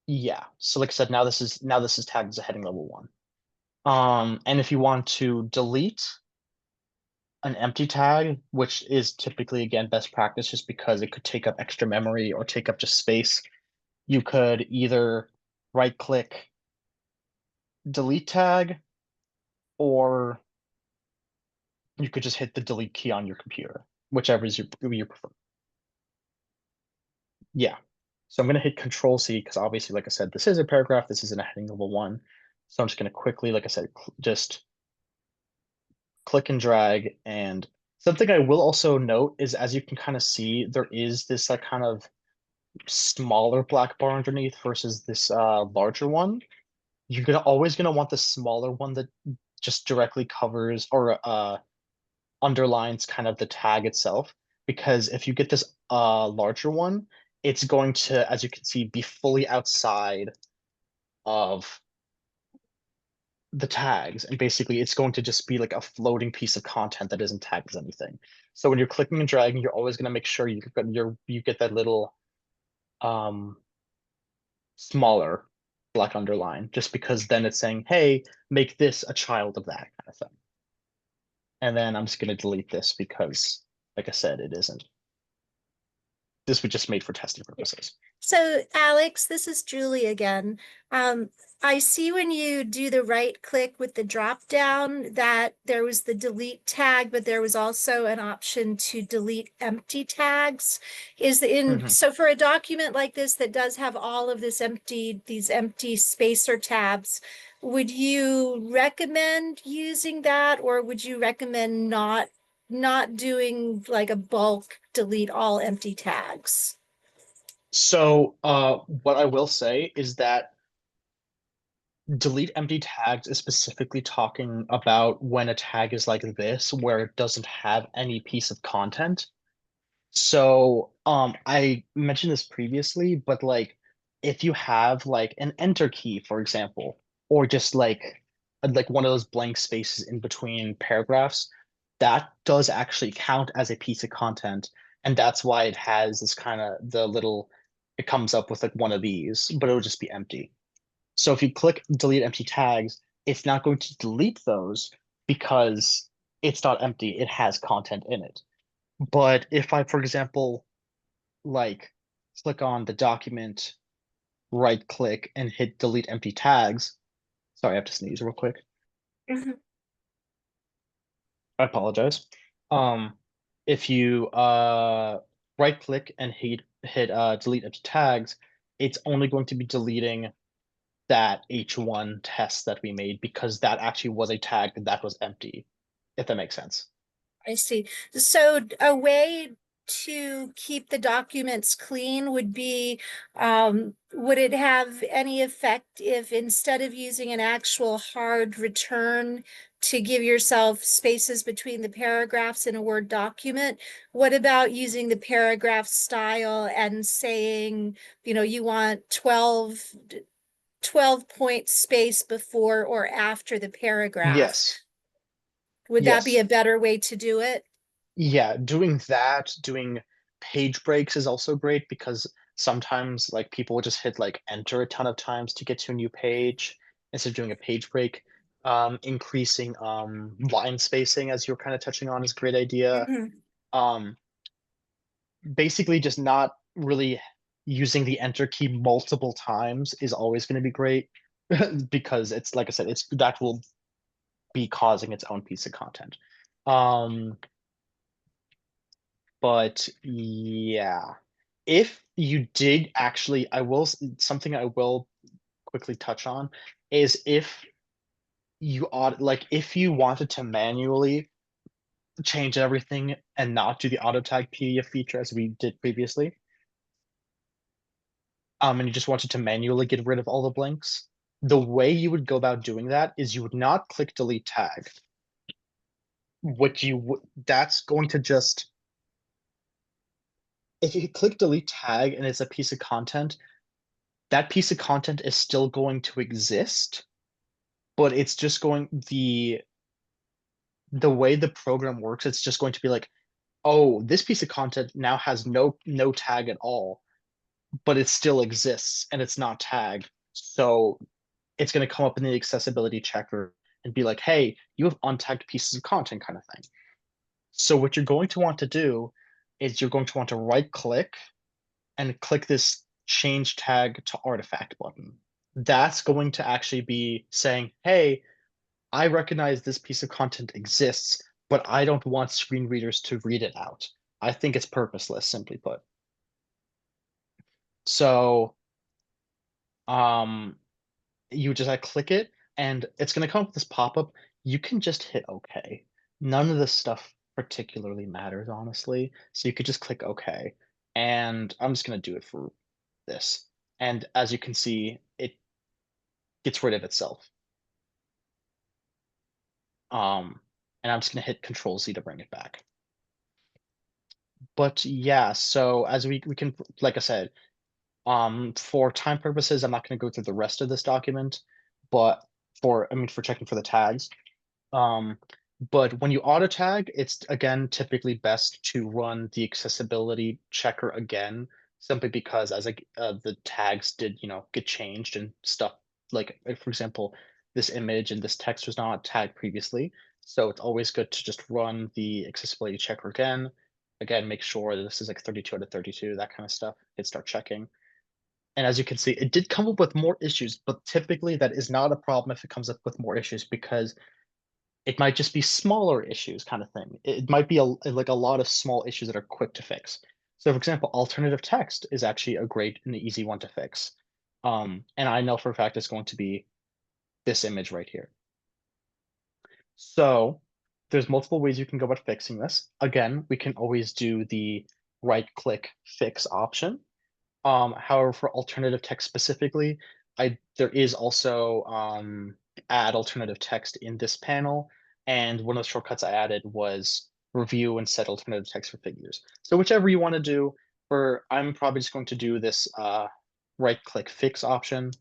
Yeah, so like I said, now this is tagged as a heading level 1. And if you want to delete an empty tag, which is typically again best practice just because it could take up extra memory or take up just space, you could either right click delete tag, or you could just hit the delete key on your computer, whichever is you prefer. Yeah. So I'm going to hit Control C because obviously, like I said, this is a paragraph. This isn't a heading level 1. So I'm just going to quickly, like I said, just click and drag. And something I will also note is, as you can kind of see, there is this like kind of smaller black bar underneath versus this larger one. You're always going to want the smaller one that just directly covers or underlines kind of the tag itself. Because if you get this larger one, it's going to, as you can see, be fully outside of the tags, and basically it's going to just be like a floating piece of content that isn't tagged as anything. So when you're clicking and dragging, you're always going to make sure you get that little smaller black underline, just because then it's saying, hey, make this a child of that kind of thing. And then I'm just going to delete this because, like I said, it isn't. This was just made for testing purposes. So Alex, this is Julie again. I see when you do the right click with the drop down that there was the delete tag, but there was also an option to delete empty tags. So for a document like this that does have all of these empty spacer tabs, would you recommend using that, or would you recommend not doing like a bulk delete all empty tags? So what I will say is that delete empty tags is specifically talking about when a tag is like this, where it doesn't have any piece of content. So I mentioned this previously, but like if you have like an enter key, for example, or just like one of those blank spaces in between paragraphs, that does actually count as a piece of content. And that's why it has this kind of it comes up with like one of these, but it'll just be empty. So if you click delete empty tags, it's not going to delete those because it's not empty, it has content in it. But if I, for example, like click on the document, right click and hit delete empty tags. Sorry, I have to sneeze real quick. Mhm. I apologize. If you right click and hit delete empty tags, it's only going to be deleting that H1 test that we made because that actually was a tag that was empty, if that makes sense. I see. So a way to keep the documents clean would be, would it have any effect if instead of using an actual hard return to give yourself spaces between the paragraphs in a Word document, what about using the paragraph style and saying, you want 12 point space before or after the paragraph? Yes. Would that be Yes. a better way to do it? Yeah, doing that, doing page breaks is also great because sometimes like people will just hit like enter a ton of times to get to a new page instead of doing a page break. Increasing line spacing, as you're kind of touching on, is a great idea. Mhm. Um, basically just not really using the enter key multiple times is always going to be great because it's like I said, it's that will be causing its own piece of content. But yeah, if you did actually, something I will quickly touch on is if you like if you wanted to manually change everything and not do the auto tag PDF feature as we did previously, and you just wanted to manually get rid of all the blinks, the way you would go about doing that is you would not click delete tag. What you would, that's going to just, if you click delete tag and it's a piece of content, that piece of content is still going to exist, but it's just going, the way the program works, it's just going to be like, oh, this piece of content now has no tag at all, but it still exists and it's not tagged. So it's going to come up in the accessibility checker and be like, hey, you have untagged pieces of content, kind of thing. So what you're going to want to do is you're going to want to right click and click this change tag to artifact button. That's going to actually be saying, hey, I recognize this piece of content exists, but I don't want screen readers to read it out. I think it's purposeless, simply put. So you just click it and it's going to come up with this pop-up. You can just hit OK. None of this stuff particularly matters, honestly. So you could just click OK. And I'm just going to do it for this. And as you can see, it gets rid of itself. And I'm just going to hit Control Z to bring it back. But yeah, so as we can, like I said, for time purposes, I'm not going to go through the rest of this document, but for checking for the tags. But when you auto tag, it's again typically best to run the accessibility checker again, simply because as the tags did, get changed and stuff. Like for example, this image and this text was not tagged previously, so it's always good to just run the accessibility checker again. Again, make sure that this is like 32 out of 32, that kind of stuff. Hit start checking. And as you can see, it did come up with more issues, but typically that is not a problem if it comes up with more issues because it might just be smaller issues kind of thing. It might be like a lot of small issues that are quick to fix. So for example, alternative text is actually a great and easy one to fix. And I know for a fact it's going to be this image right here. So there's multiple ways you can go about fixing this. Again, we can always do the right click fix option. However, for alternative text specifically, there is also add alternative text in this panel. And one of the shortcuts I added was review and set alternative text for figures. So whichever you want to do, I'm probably just going to do this right click fix option.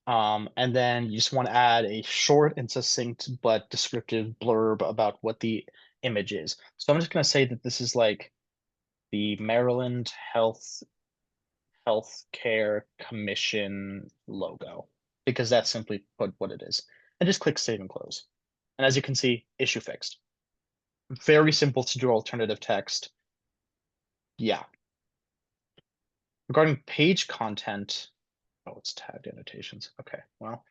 And then you just want to add a short and succinct but descriptive blurb about what the image is. So I'm just going to say that this is like the Maryland Healthcare Commission logo, because that's simply put what it is. And just click save and close. And as you can see, issue fixed. Very simple to do alternative text. Yeah. Regarding page content, oh, it's tagged annotations. Okay, well,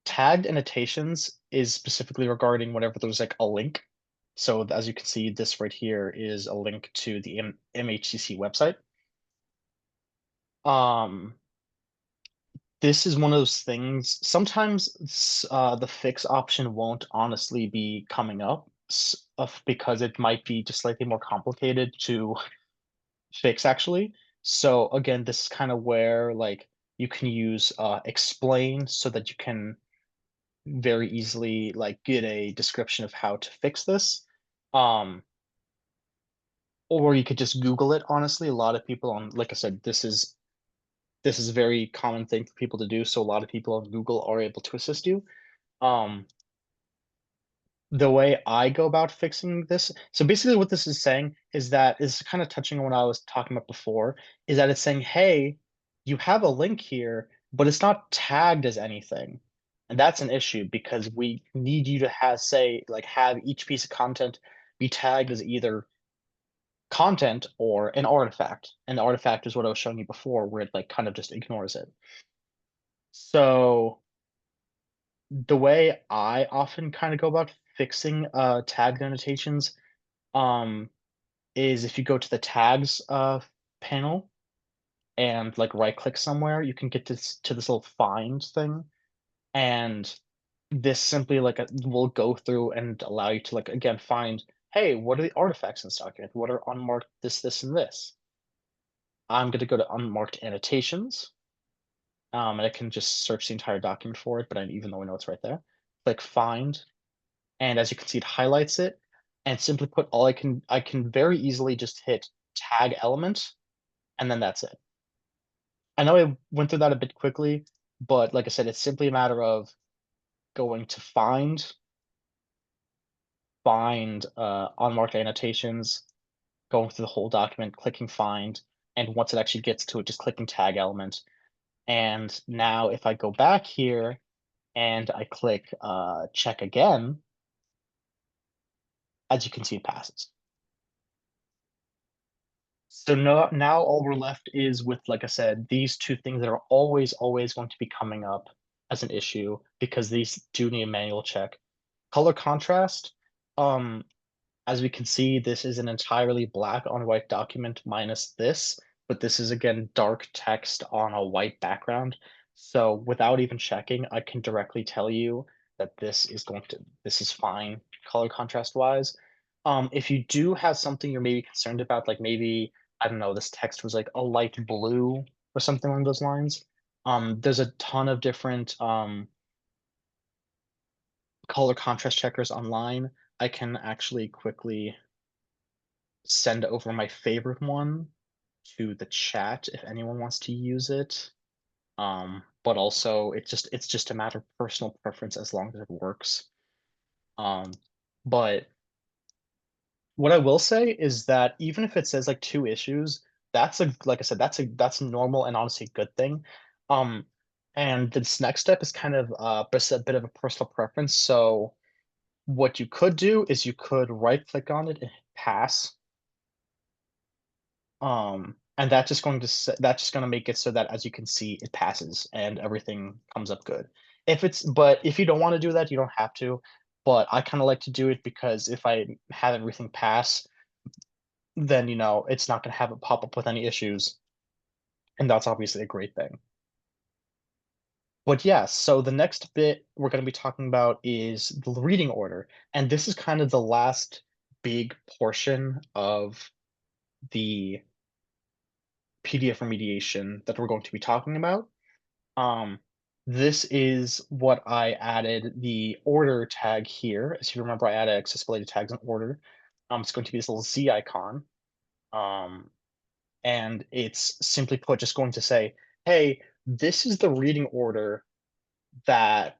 tagged annotations is specifically regarding whenever there's like a link. So as you can see, this right here is a link to the MHCC website. This is one of those things, sometimes the fix option won't honestly be coming up because it might be just slightly more complicated to fix actually. So again, this is kind of where like you can use explain so that you can very easily like get a description of how to fix this. Or you could just Google it. Honestly, a lot of people on, like I said, this is a very common thing for people to do. So a lot of people on Google are able to assist you. The way I go about fixing this, so basically what this is saying is that is kind of touching on what I was talking about before, is that it's saying, hey, you have a link here, but it's not tagged as anything. And that's an issue because we need you to have each piece of content be tagged as either content or an artifact. And the artifact is what I was showing you before, where it like kind of just ignores it. So the way I often kind of go about fixing tagged annotations is if you go to the tags panel and like right click somewhere, you can get to this little find thing, and this simply will go through and allow you to like again find, hey, what are the artifacts in this document? What are unmarked this, and this? I'm going to go to unmarked annotations. And I can just search the entire document for it, but even though I know it's right there, click find. And as you can see, it highlights it and simply put I can very easily just hit tag element, and then that's it. I know I went through that a bit quickly, but like I said, it's simply a matter of going to find unmarked annotations, going through the whole document, clicking find, and once it actually gets to it, just clicking tag element. And now if I go back here and I click check again, as you can see, it passes. So now all we're left is with, like I said, these two things that are always going to be coming up as an issue because these do need a manual check. Color contrast, as we can see, this is an entirely black on white document minus this, but this is again dark text on a white background. So without even checking, I can directly tell you that this is fine color contrast wise. If you do have something you're maybe concerned about, like maybe, I don't know, this text was like a light blue or something along those lines, there's a ton of different color contrast checkers online. I can actually quickly send over my favorite one to the chat if anyone wants to use it. But also it's just a matter of personal preference as long as it works. But what I will say is that even if it says like 2 issues, like I said, that's normal and honestly a good thing. And this next step is kind of just a bit of a personal preference. So what you could do is you could right click on it and hit pass. And that's just going to make it so that, as you can see, it passes and everything comes up good. But if you don't want to do that, you don't have to. But I kind of like to do it because if I have everything pass, then it's not going to have it pop up with any issues, and that's obviously a great thing. But yeah, so the next bit we're going to be talking about is the reading order, and this is kind of the last big portion of the PDF remediation that we're going to be talking about. This is what I added the order tag here. As you remember, I added accessibility tags in order. It's going to be this little Z icon. And it's simply put just going to say, hey, this is the reading order that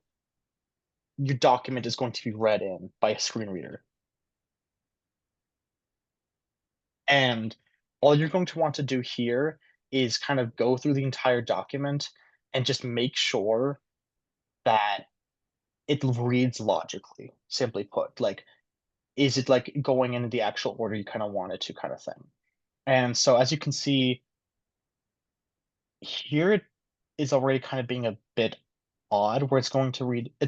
your document is going to be read in by a screen reader. And all you're going to want to do here is kind of go through the entire document and just make sure that it reads logically, simply put. Like, is it like going in the actual order you kind of want it to, kind of thing. And so as you can see here, it is already kind of being a bit odd where it's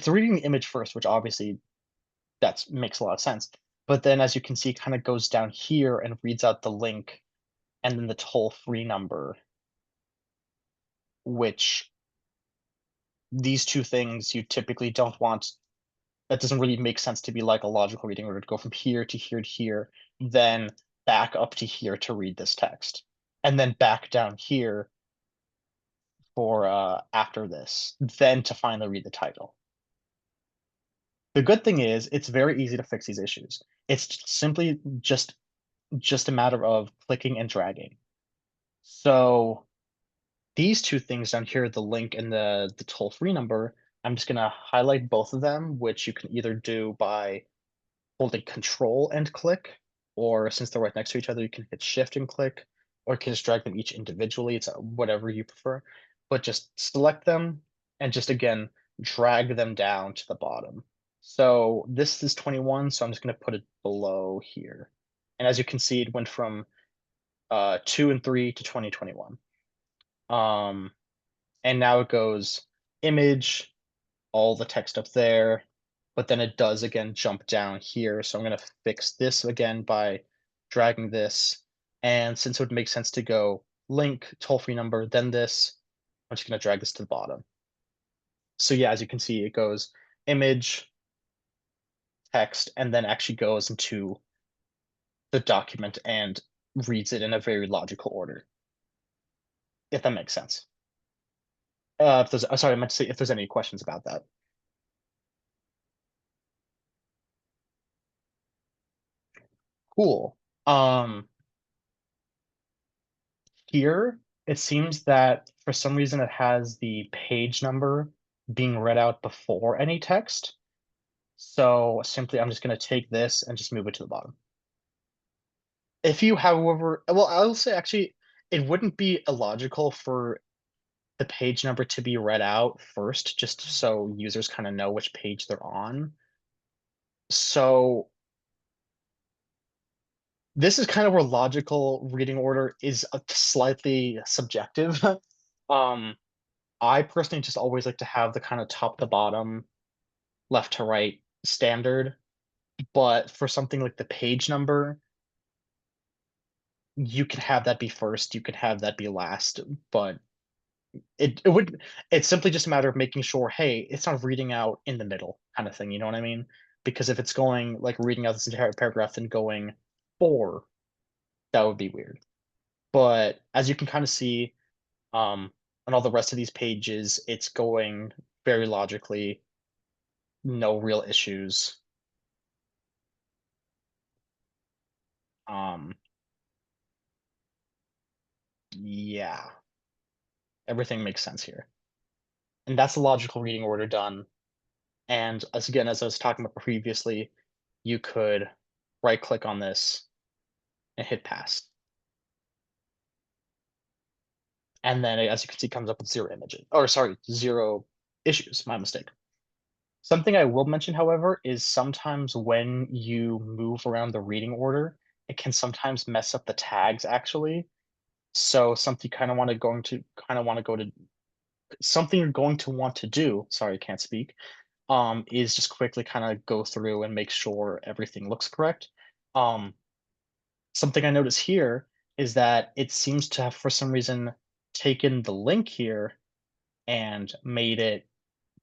reading the image first, which obviously that makes a lot of sense. But then as you can see, it kind of goes down here and reads out the link and then the toll-free number, which these two things you typically don't want. That doesn't really make sense to be like a logical reading order to go from here to here to here, then back up to here to read this text, and then back down here for after this, then to finally read the title. The good thing is it's very easy to fix these issues. It's simply just a matter of clicking and dragging. So these two things down here, the link and the toll-free number, I'm just gonna highlight both of them, which you can either do by holding Control and click, or since they're right next to each other, you can hit Shift and click, or you can just drag them each individually. It's whatever you prefer, but just select them and just again drag them down to the bottom. So this is 21, so I'm just going to put it below here. And as you can see, it went from 2 and 3 to 2021. And now it goes image, all the text up there, but then it does again jump down here. So I'm going to fix this again by dragging this. And since it would make sense to go link, toll-free number, then this, I'm just going to drag this to the bottom. So yeah, as you can see, it goes image, text, and then actually goes into the document and reads it in a very logical order. If that makes sense. Sorry, I meant to say if there's any questions about that. Cool. Here, it seems that for some reason it has the page number being read out before any text. So simply, I'm just going to take this and just move it to the bottom. If you, however, well, I'll say actually, it wouldn't be illogical for the page number to be read out first, just so users kind of know which page they're on. So this is kind of where logical reading order is slightly subjective. I personally just always like to have the kind of top to bottom, left to right standard. But for something like the page number, you can have that be first, you can have that be last, but it's simply just a matter of making sure, hey, it's not reading out in the middle kind of thing, you know what I mean? Because if it's going like reading out this entire paragraph and going 4, that would be weird. But as you can kind of see, on all the rest of these pages, it's going very logically, no real issues. Yeah, everything makes sense here. And that's the logical reading order done. And as again, as I was talking about previously, you could right click on this and hit pass. And then as you can see, it comes up with 0 images, or sorry, 0 issues, my mistake. Something I will mention, however, is sometimes when you move around the reading order, it can sometimes mess up the tags actually. So something you kind of want to go to something you're going to want to do, sorry, I can't speak, is just quickly kind of go through and make sure everything looks correct. Something I notice here is that it seems to have, for some reason, taken the link here and made it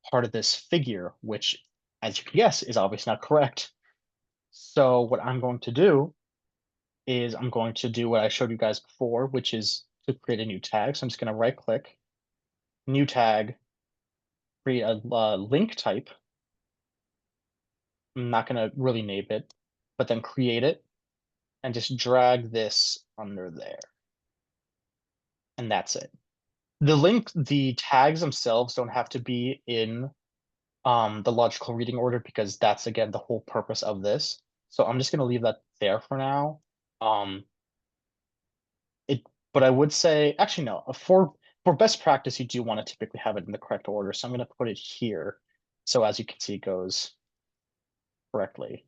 part of this figure, which, as you can guess, is obviously not correct. So what I'm going to do is I'm going to do what I showed you guys before, which is to create a new tag. So I'm just going to right click, new tag, create a link type. I'm not going to really name it, but then create it and just drag this under there. And that's it. The tags themselves don't have to be in the logical reading order because that's again the whole purpose of this. So I'm just going to leave that there for now. But I would say, actually no, for best practice, you do want to typically have it in the correct order. So I'm going to put it here So as you can see, it goes correctly.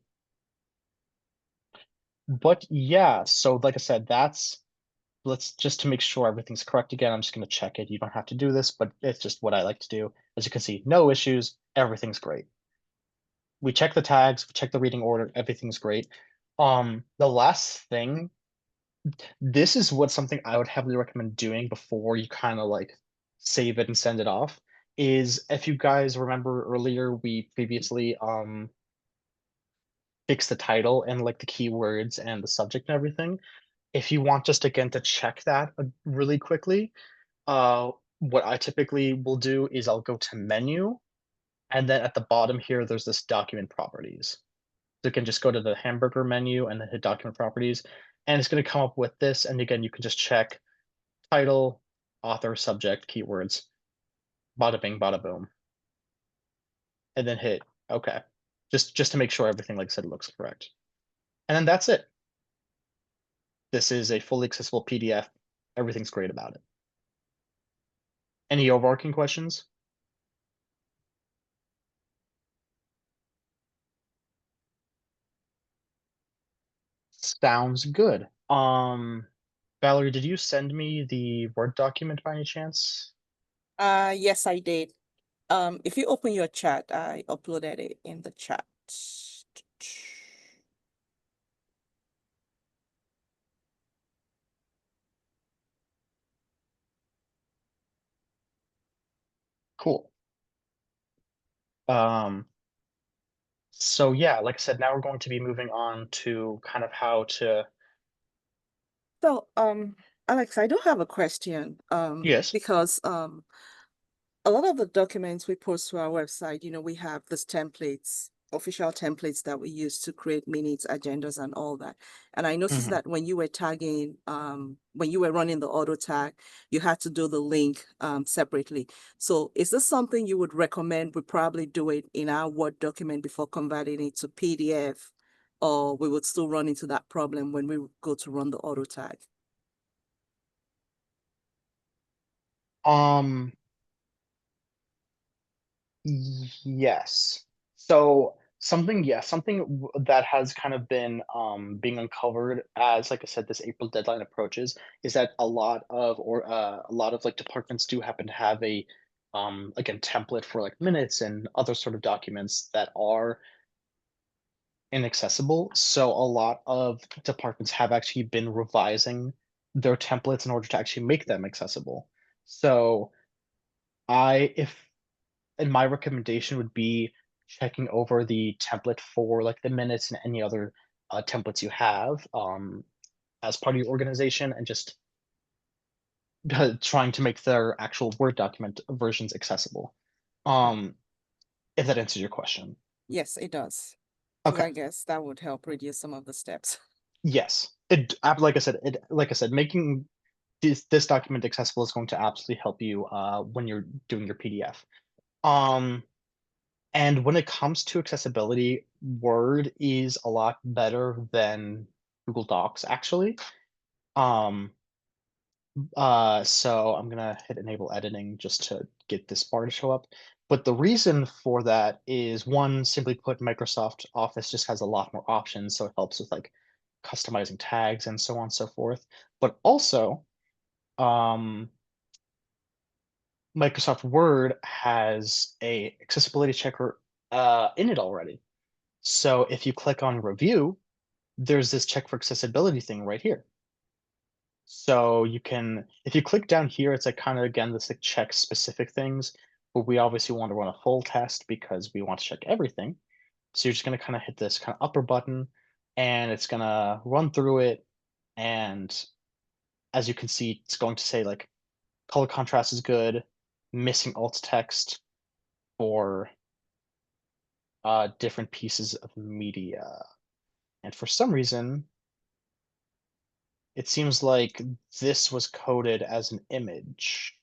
But yeah, so like I said, let's just to make sure everything's correct again, I'm just going to check it. You don't have to do this, but it's just what I like to do. As you can see, no issues, everything's great. We check the tags, we check the reading order, everything's great. The last thing, this is what something I would heavily recommend doing before you kind of like save it and send it off, is if you guys remember earlier, we previously fixed the title and like the keywords and the subject and everything. If you want just again to check that really quickly, what I typically will do is I'll go to menu, and then at the bottom here, there's this document properties. So you can just go to the hamburger menu and then hit document properties, and it's going to come up with this. And again, you can just check title, author, subject, keywords, bada bing, bada boom, and then hit OK. Just to make sure everything, like I said, looks correct. And then that's it. This is a fully accessible PDF. Everything's great about it. Any overarching questions? Sounds good. Valerie, did you send me the Word document by any chance? Yes, I did. If you open your chat, I uploaded it in the chat. Cool. So yeah, like I said, now we're going to be moving on to kind of how to. So, Alex, I do have a question. Yes. Because a lot of the documents we post to our website, we have these templates, official templates that we use to create minutes, agendas, and all that. And I noticed that when you were tagging, when you were running the auto tag, you had to do the link separately. So is this something you would recommend we probably do it in our Word document before converting it to PDF, or we would still run into that problem when we go to run the auto tag? Yes. So something that has kind of been being uncovered as, like I said, this April deadline approaches, is that a lot of like departments do happen to have a again template for like minutes and other sort of documents that are inaccessible. So a lot of departments have actually been revising their templates in order to actually make them accessible. So and my recommendation would be checking over the template for like the minutes and any other templates you have as part of your organization, and just trying to make their actual Word document versions accessible. If that answers your question. Yes, it does. 'Cause Okay. I guess that would help reduce some of the steps. Yes. Like I said, making this document accessible is going to absolutely help you when you're doing your PDF. And when it comes to accessibility, Word is a lot better than Google Docs, actually. So I'm gonna hit enable editing just to get this bar to show up. But the reason for that is, one, simply put, Microsoft Office just has a lot more options, so it helps with like customizing tags and so on and so forth. But also, Microsoft Word has a accessibility checker in it already. So if you click on review, there's this check for accessibility thing right here. So you can, if you click down here, it's like kind of, again, this like check specific things, but we obviously want to run a full test because we want to check everything. So you're just going to kind of hit this kind of upper button, and it's going to run through it. And as you can see, it's going to say like color contrast is good, missing alt text for different pieces of media. And for some reason, it seems like this was coded as an image,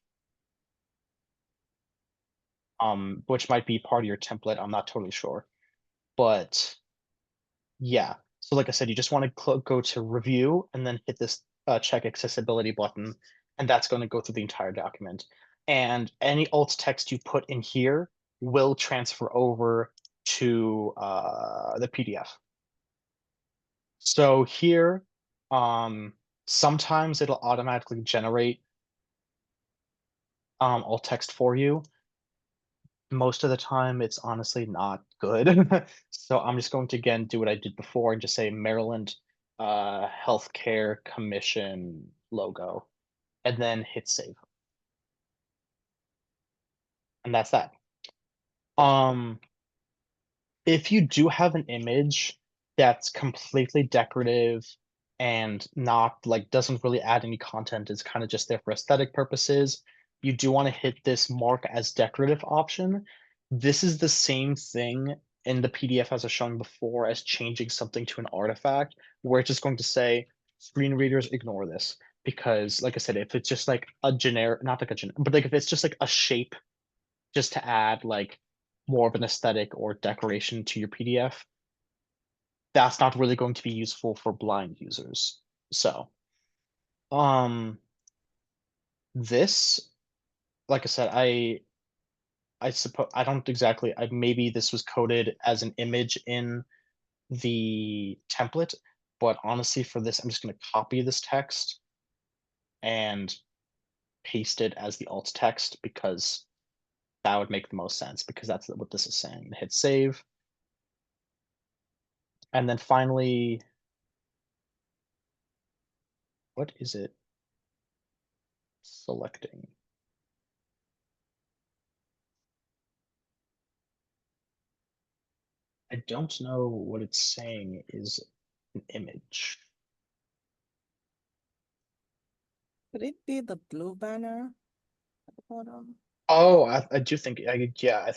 which might be part of your template. I'm not totally sure, but yeah. So like I said, you just want to go to review and then hit this check accessibility button, and that's going to go through the entire document. And any alt text you put in here will transfer over to the PDF. So here, sometimes it'll automatically generate alt text for you. Most of the time, it's honestly not good. So I'm just going to again do what I did before and just say Maryland Healthcare Commission logo, and then hit save. And that's that. If you do have an image that's completely decorative and not like doesn't really add any content, it's kind of just there for aesthetic purposes, you do want to hit this mark as decorative option. This is the same thing in the PDF as I was showing before as changing something to an artifact, where it's just going to say screen readers ignore this. Because like I said, if it's just like a generic, not like a generic, but like if it's just like a shape just to add like more of an aesthetic or decoration to your PDF, that's not really going to be useful for blind users. So, this, like I said, I suppose I don't exactly, maybe this was coded as an image in the template, but honestly for this, I'm just going to copy this text and paste it as the alt text because that would make the most sense because that's what this is saying. Hit save. And then finally, what is it selecting? I don't know what it's saying is an image. Could it be the blue banner at the bottom? Oh, I do think, yeah,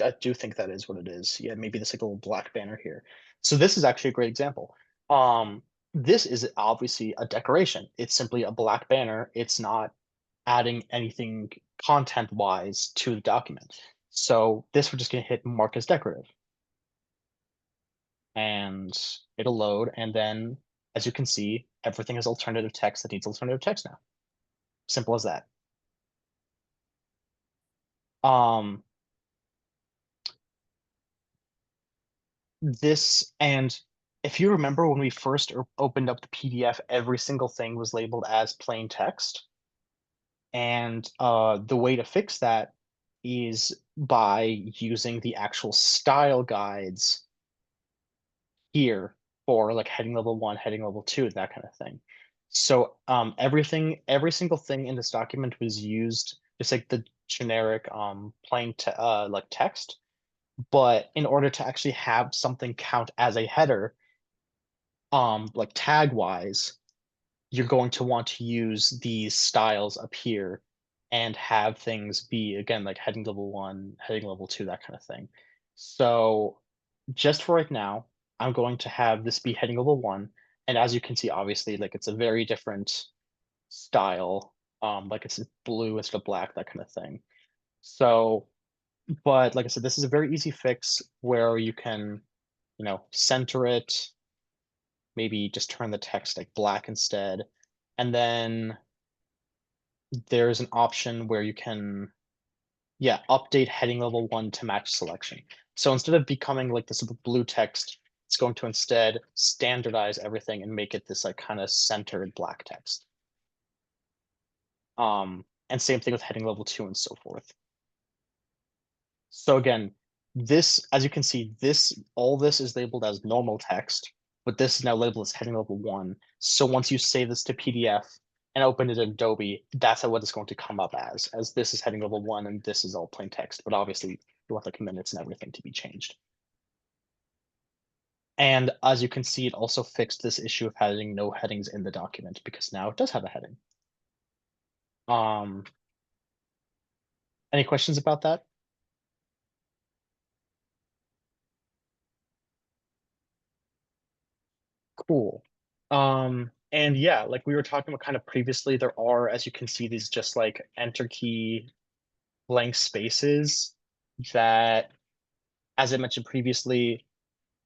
I do think that is what it is. Yeah, maybe this like little black banner here. So this is actually a great example. This is obviously a decoration. It's simply a black banner. It's not adding anything content-wise to the document. So this we're just gonna hit mark as decorative. And it'll load, and then as you can see, everything is alternative text that needs alternative text now. Simple as that. This, and if you remember when we first opened up the PDF, every single thing was labeled as plain text. And the way to fix that is by using the actual style guides here for like heading level 1, heading level 2, that kind of thing. So every single thing in this document was used just like the generic plain like text. But in order to actually have something count as a header, like tag wise, you're going to want to use these styles up here and have things be again like heading level 1, heading level 2, that kind of thing. So just for right now, I'm going to have this be heading level 1. And as you can see, obviously, like it's a very different style. Like it's blue instead of black, that kind of thing. So, but like I said, this is a very easy fix where you can, center it, maybe just turn the text like black instead. And then there's an option where you can, update heading level 1 to match selection. So instead of becoming like this blue text, it's going to instead standardize everything and make it this like kind of centered black text. And same thing with heading level 2 and so forth. So again, this, as you can see, all this is labeled as normal text, but this is now labeled as heading level 1. So once you save this to PDF and open it in Adobe, that's what it's going to come up as this is heading level 1 and this is all plain text, but obviously you want the minutes and everything to be changed. And as you can see, it also fixed this issue of having no headings in the document because now it does have a heading. Any questions about that? Cool. And yeah, like we were talking about kind of previously, there are, as you can see, these just like enter key blank spaces that, as I mentioned previously,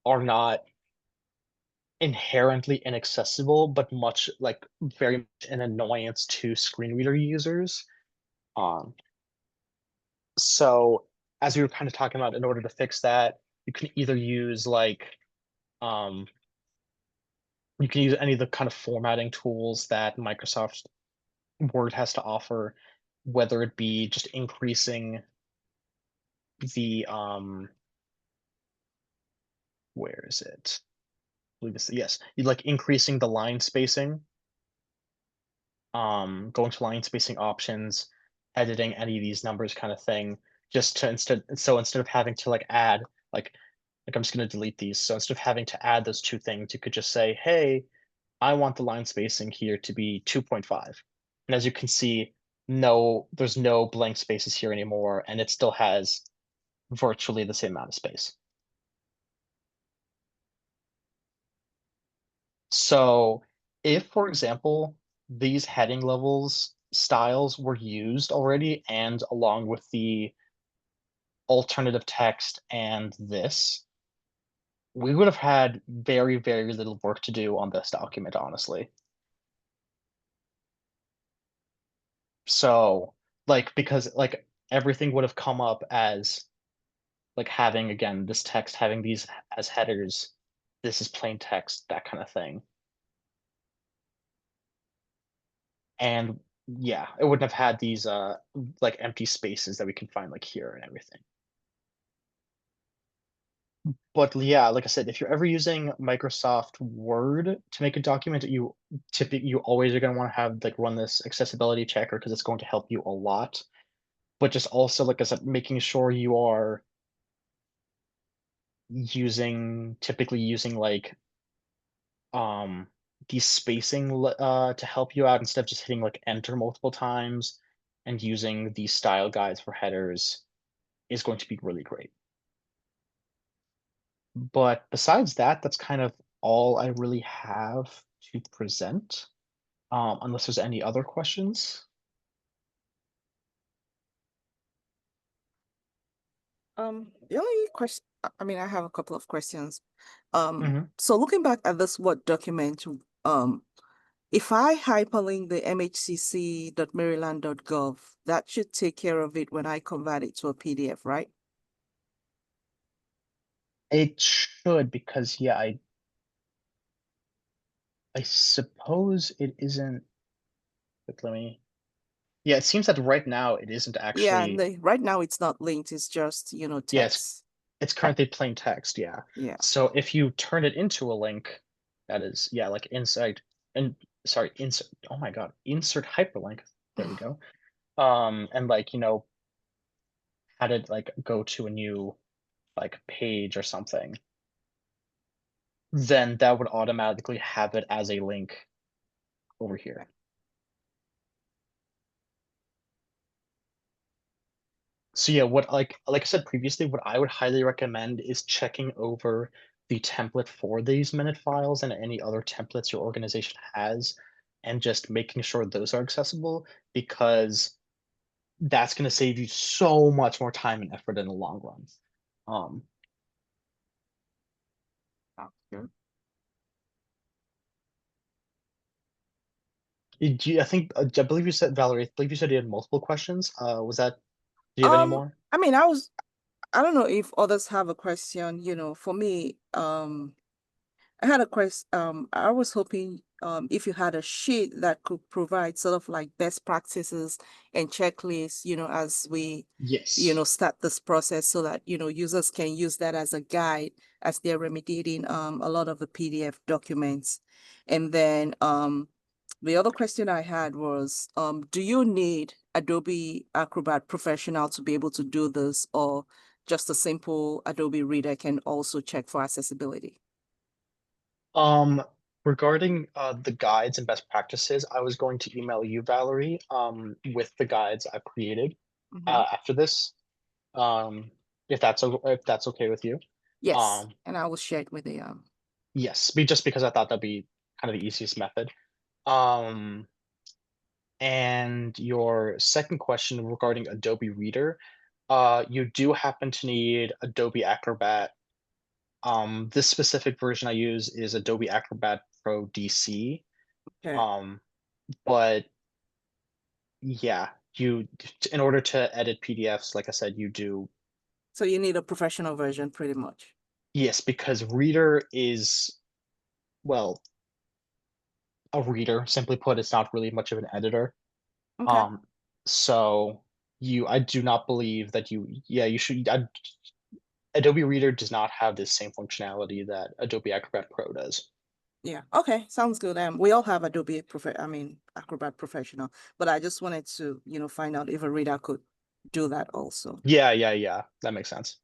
are not inherently inaccessible, but much like very much an annoyance to screen reader users. So as we were kind of talking about, in order to fix that, you can either use like, you can use any of the kind of formatting tools that Microsoft Word has to offer, whether it be just increasing the, where is it? I believe it's, yes, you like increasing the line spacing. Going to line spacing options, editing any of these numbers kind of thing, just to instead of having to like add like I'm just gonna delete these. So instead of having to add those two things, you could just say, hey, I want the line spacing here to be 2.5. And as you can see, there's no blank spaces here anymore, and it still has virtually the same amount of space. So if, for example, these heading levels styles were used already, and along with the alternative text and this, we would have had very, very little work to do on this document, honestly. So, like, because like everything would have come up as like having, again, this text having these as headers, this is plain text, that kind of thing. And yeah, it wouldn't have had these like empty spaces that we can find like here and everything. But yeah, like I said, if you're ever using Microsoft Word to make a document, you always are going to want to have like run this accessibility checker because it's going to help you a lot. But just also, like I said, making sure you are typically using like the spacing to help you out instead of just hitting like enter multiple times, and using the style guides for headers is going to be really great. But besides that, that's kind of all I really have to present, unless there's any other questions. The only question, I mean, I have a couple of questions. Mhm. So looking back at this Word document, if I hyperlink the mhcc.maryland.gov, that should take care of it when I convert it to a PDF, right? It should, because yeah, I suppose it isn't. But let me. Yeah, it seems that right now it isn't Yeah, and actually. right now it's not linked, it's just, Yes, text. it's currently plain text. Yeah. Yeah. So if you turn it into a link, that is, yeah, like inside and sorry, insert. Oh my God, insert hyperlink. There we go. And like had it like go to a new like page or something, then that would automatically have it as a link over here. So yeah, what like I said previously, what I would highly recommend is checking over the template for these minute files and any other templates your organization has, and just making sure those are accessible, because that's going to save you so much more time and effort in the long run. Okay. I think I believe you said, Valerie, I believe you said you had multiple questions. Was that, do you have any more? I mean, I don't know if others have a question, for me, I had a question. I was hoping if you had a sheet that could provide sort of like best practices and checklists, as we, Yes. start this process, so that, users can use that as a guide as they're remediating a lot of the PDF documents. And then the other question I had was, do you need Adobe Acrobat Professional to be able to do this, or just a simple Adobe Reader can also check for accessibility? Regarding the guides and best practices, I was going to email you, Valerie, with the guides I've created Mhm. after this. If that's okay with you. Yes, and I will share it with the Yes, just because I thought that'd be kind of the easiest method. Um, and your second question regarding Adobe Reader, you do happen to need Adobe Acrobat. This specific version I use is Adobe Acrobat Pro DC. Okay. But yeah, in order to edit PDFs, like I said, you do So you need a professional version pretty much. Yes, because Reader is, well, a reader. Simply put, it's not really much of an editor. Okay. So I do not believe that you should. Adobe Reader does not have the same functionality that Adobe Acrobat Pro does. Yeah. Okay. Sounds good. We all have Adobe Acrobat Professional, but I just wanted to, find out if a reader could do that also. Yeah. That makes sense.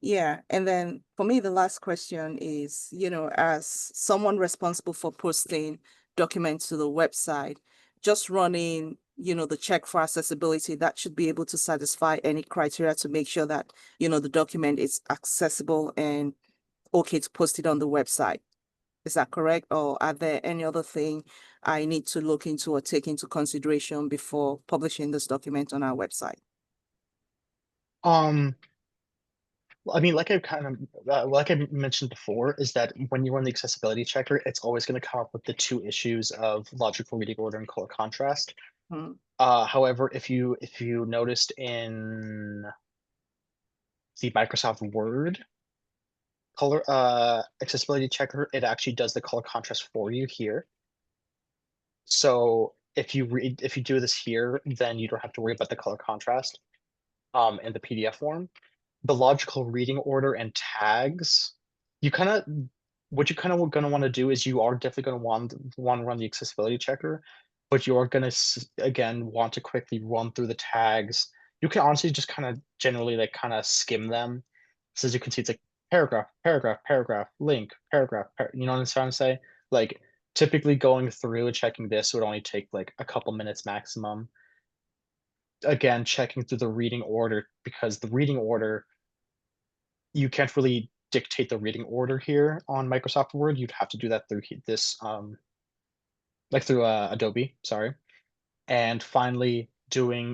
Yeah. And then for me, the last question is, as someone responsible for posting documents to the website, just running, the check for accessibility, that should be able to satisfy any criteria to make sure that, the document is accessible and okay to post it on the website. Is that correct? Or are there any other thing I need to look into or take into consideration before publishing this document on our website? I mean, like I mentioned before, is that when you run the accessibility checker, it's always going to come up with the two issues of logical reading order and color contrast. Hmm. However, if you noticed in the Microsoft Word color accessibility checker, it actually does the color contrast for you here. So if you do this here, then you don't have to worry about the color contrast in the PDF form. The logical reading order and tags, what you kind of going to want to do is you are definitely going to want to run the accessibility checker, but you are going to again want to quickly run through the tags. You can honestly just kind of generally like kind of skim them. So as you can see, it's like paragraph, link, you know what I'm trying to say? Like typically going through and checking this would only take like a couple minutes maximum. Again, checking through the reading order, because the reading order, you can't really dictate the reading order here on Microsoft Word. You'd have to do that through this, like through Adobe, sorry. And finally,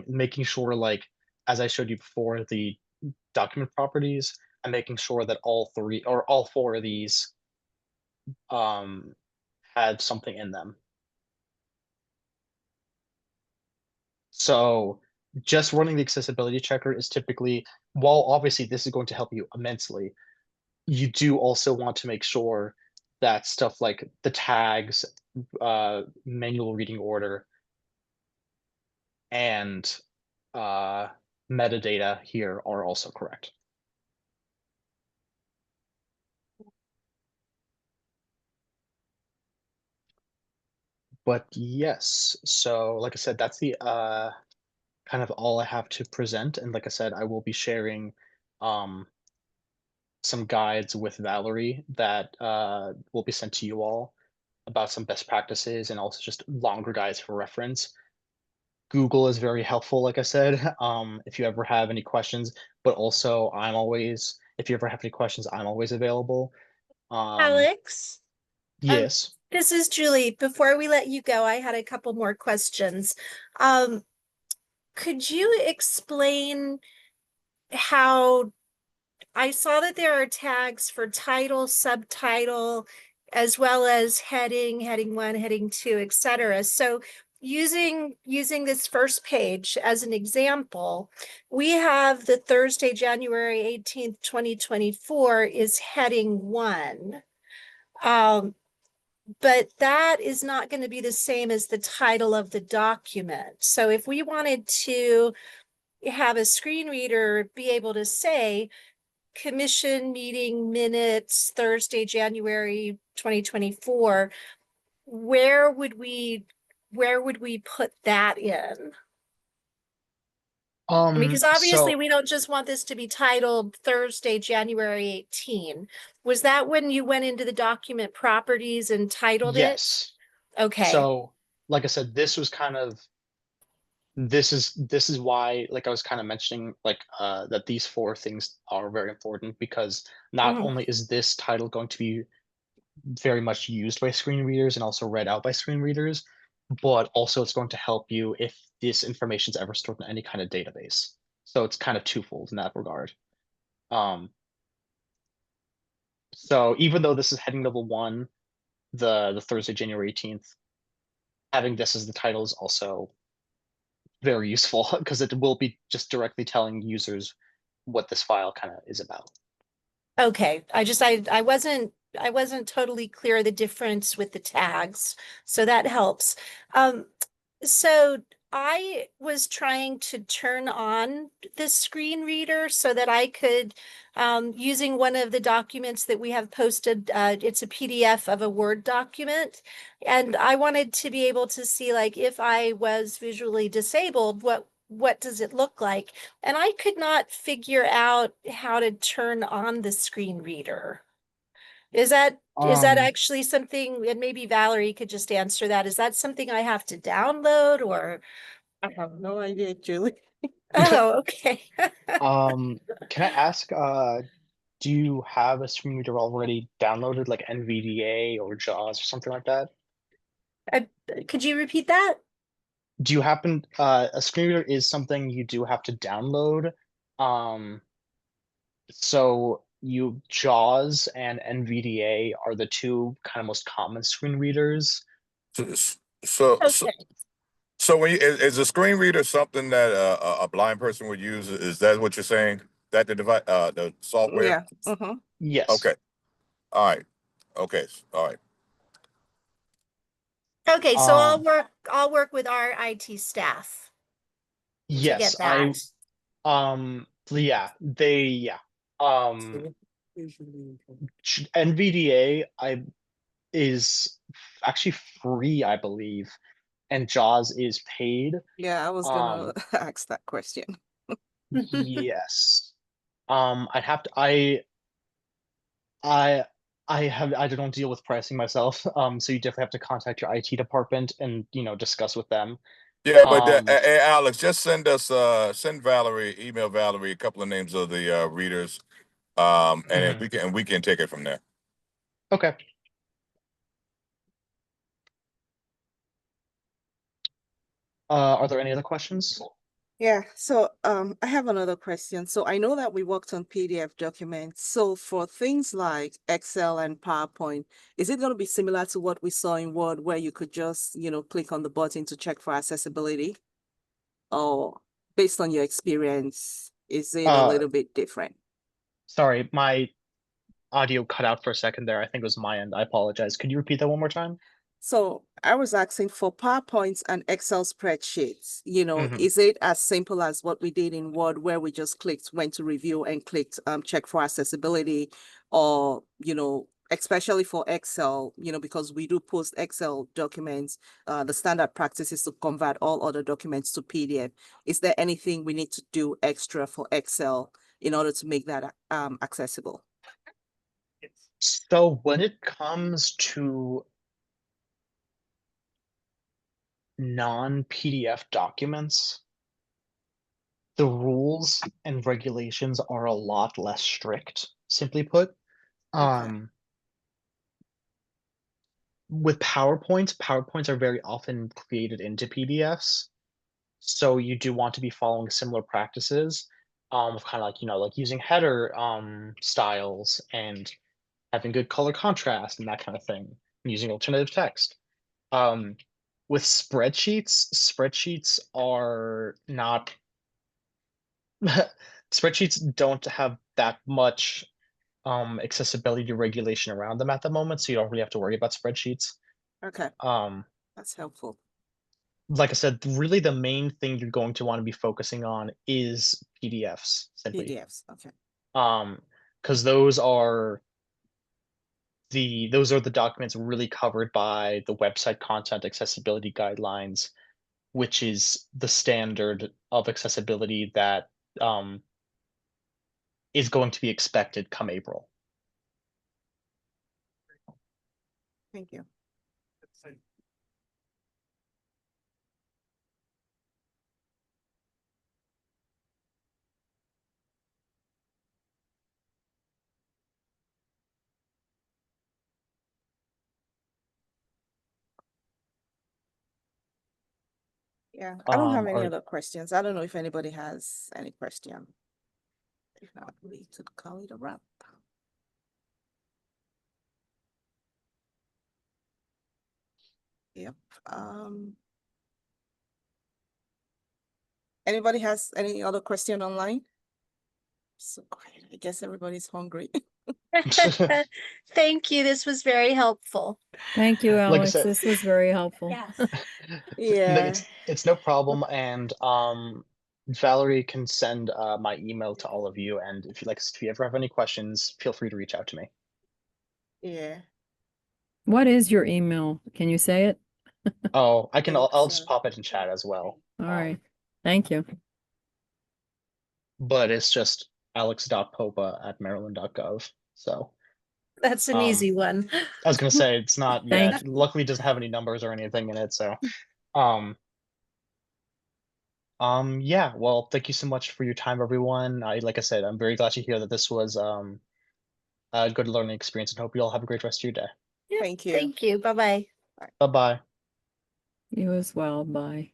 making sure, like, as I showed you before, the document properties, and making sure that all four of these had something in them. So just running the accessibility checker is typically, while obviously this is going to help you immensely, you do also want to make sure that stuff like the tags, manual reading order, and metadata here are also correct. But yes, so like I said, that's the kind of all I have to present. And like I said, I will be sharing some guides with Valerie that will be sent to you all about some best practices, and also just longer guides for reference. Google is very helpful, like I said, if you ever have any questions, but also if you ever have any questions, I'm always available. Alex, Yes. this is Julie. Before we let you go, I had a couple more questions. Could you explain how I saw that there are tags for title, subtitle, as well as heading, heading 1, heading 2, etc. So using this first page as an example, we have the Thursday, January 18th, 2024 is heading 1. But that is not going to be the same as the title of the document. So if we wanted to have a screen reader be able to say commission meeting minutes Thursday, January 2024, where would we put that in? Because obviously So we don't just want this to be titled Thursday, January 18. Was that when you went into the document properties and titled yes. it? Okay. So like I said, this is why, like I was kind of mentioning, like that these four things are very important, because not only is this title going to be very much used by screen readers and also read out by screen readers, but also it's going to help you if this information is ever stored in any kind of database. So it's kind of twofold in that regard. So even though this is heading level 1, the Thursday, January 18th, having this as the title is also very useful, because it will be just directly telling users what this file kind of is about. Okay, I wasn't totally clear the difference with the tags, so that helps. So I was trying to turn on the screen reader so that I could, using one of the documents that we have posted, it's a PDF of a Word document. And I wanted to be able to see, like, if I was visually disabled, what does it look like? And I could not figure out how to turn on the screen reader. Is that actually something, and maybe Valerie could just answer that. Is that something I have to download or? I have no idea, Julie. Oh, okay. Can I ask, do you have a screen reader already downloaded, like NVDA or JAWS or something like that? Could you repeat that? Do you happen, a screen reader is something you do have to download. So JAWS and NVDA are the two kind of most common screen readers. So when is a screen reader something that a blind person would use? Is that what you're saying? That the device, the software? Yeah. Uh-huh. Yes. Okay. All right. Okay. All right. Okay, so Um, I'll work with our IT staff to get Yes, that. yeah. NVDA is actually free, I believe, and JAWS is paid. Yeah, I was gonna ask that question. Yes. I'd have to I don't deal with pricing myself. So you definitely have to contact your IT department and discuss with them. Yeah, but Um, hey, Alex, just send us email Valerie a couple of names of the readers, and if we can take it from there. Okay. Are there any other questions? Yeah, so I have another question. So I know that we worked on PDF documents. So for things like Excel and PowerPoint, is it going to be similar to what we saw in Word where you could just, click on the button to check for accessibility? Or based on your experience, is it a little bit different? Sorry, my audio cut out for a second there. I think it was my end. I apologize. Could you repeat that one more time? So I was asking for PowerPoints and Excel spreadsheets, Mhm. is it as simple as what we did in Word where we just went to review and clicked check for accessibility, or, especially for Excel, because we do post Excel documents, the standard practice is to convert all other documents to PDF. Is there anything we need to do extra for Excel in order to make that accessible? So when it comes to non-PDF documents, the rules and regulations are a lot less strict, simply put. Okay. With PowerPoints are very often created into PDFs. So you do want to be following similar practices, of kind of like using header styles and having good color contrast and that kind of thing, and using alternative text. Um, with spreadsheets are not spreadsheets don't have that much accessibility regulation around them at the moment, so you don't really have to worry about spreadsheets. Okay, Um, that's helpful. like I said, really the main thing you're going to want to be focusing on is PDFs simply. PDFs, okay. Because those are the documents really covered by the website content accessibility guidelines, which is the standard of accessibility that is going to be expected come April. Thank you. Yeah, I don't have any Are other questions. I don't know if anybody has any question. If not, we could call it a wrap. Yep. Anybody has any other question online? So quiet. I guess everybody's hungry. Thank you. This was very helpful. Thank you, Like I Alex. said, This was very helpful. Yes. Yeah. it's no problem. And Valerie can send my email to all of you. And if you ever have any questions, feel free to reach out to me. Yeah. What is your email? Can you say it? Oh, I'll Thanks, just pop it in chat as well. All right. Thank you. But it's just alex.popa@maryland.gov. So That's an Um, easy one. I was gonna say it's not, yeah, Thank luckily it doesn't have any numbers or anything in it, so yeah, well, thank you so much for your time, everyone. Like I said, I'm very glad to hear that this was a good learning experience, and hope you all have a great rest of your day. Thank you. Thank you. Bye-bye. Bye-bye. You as well. Bye.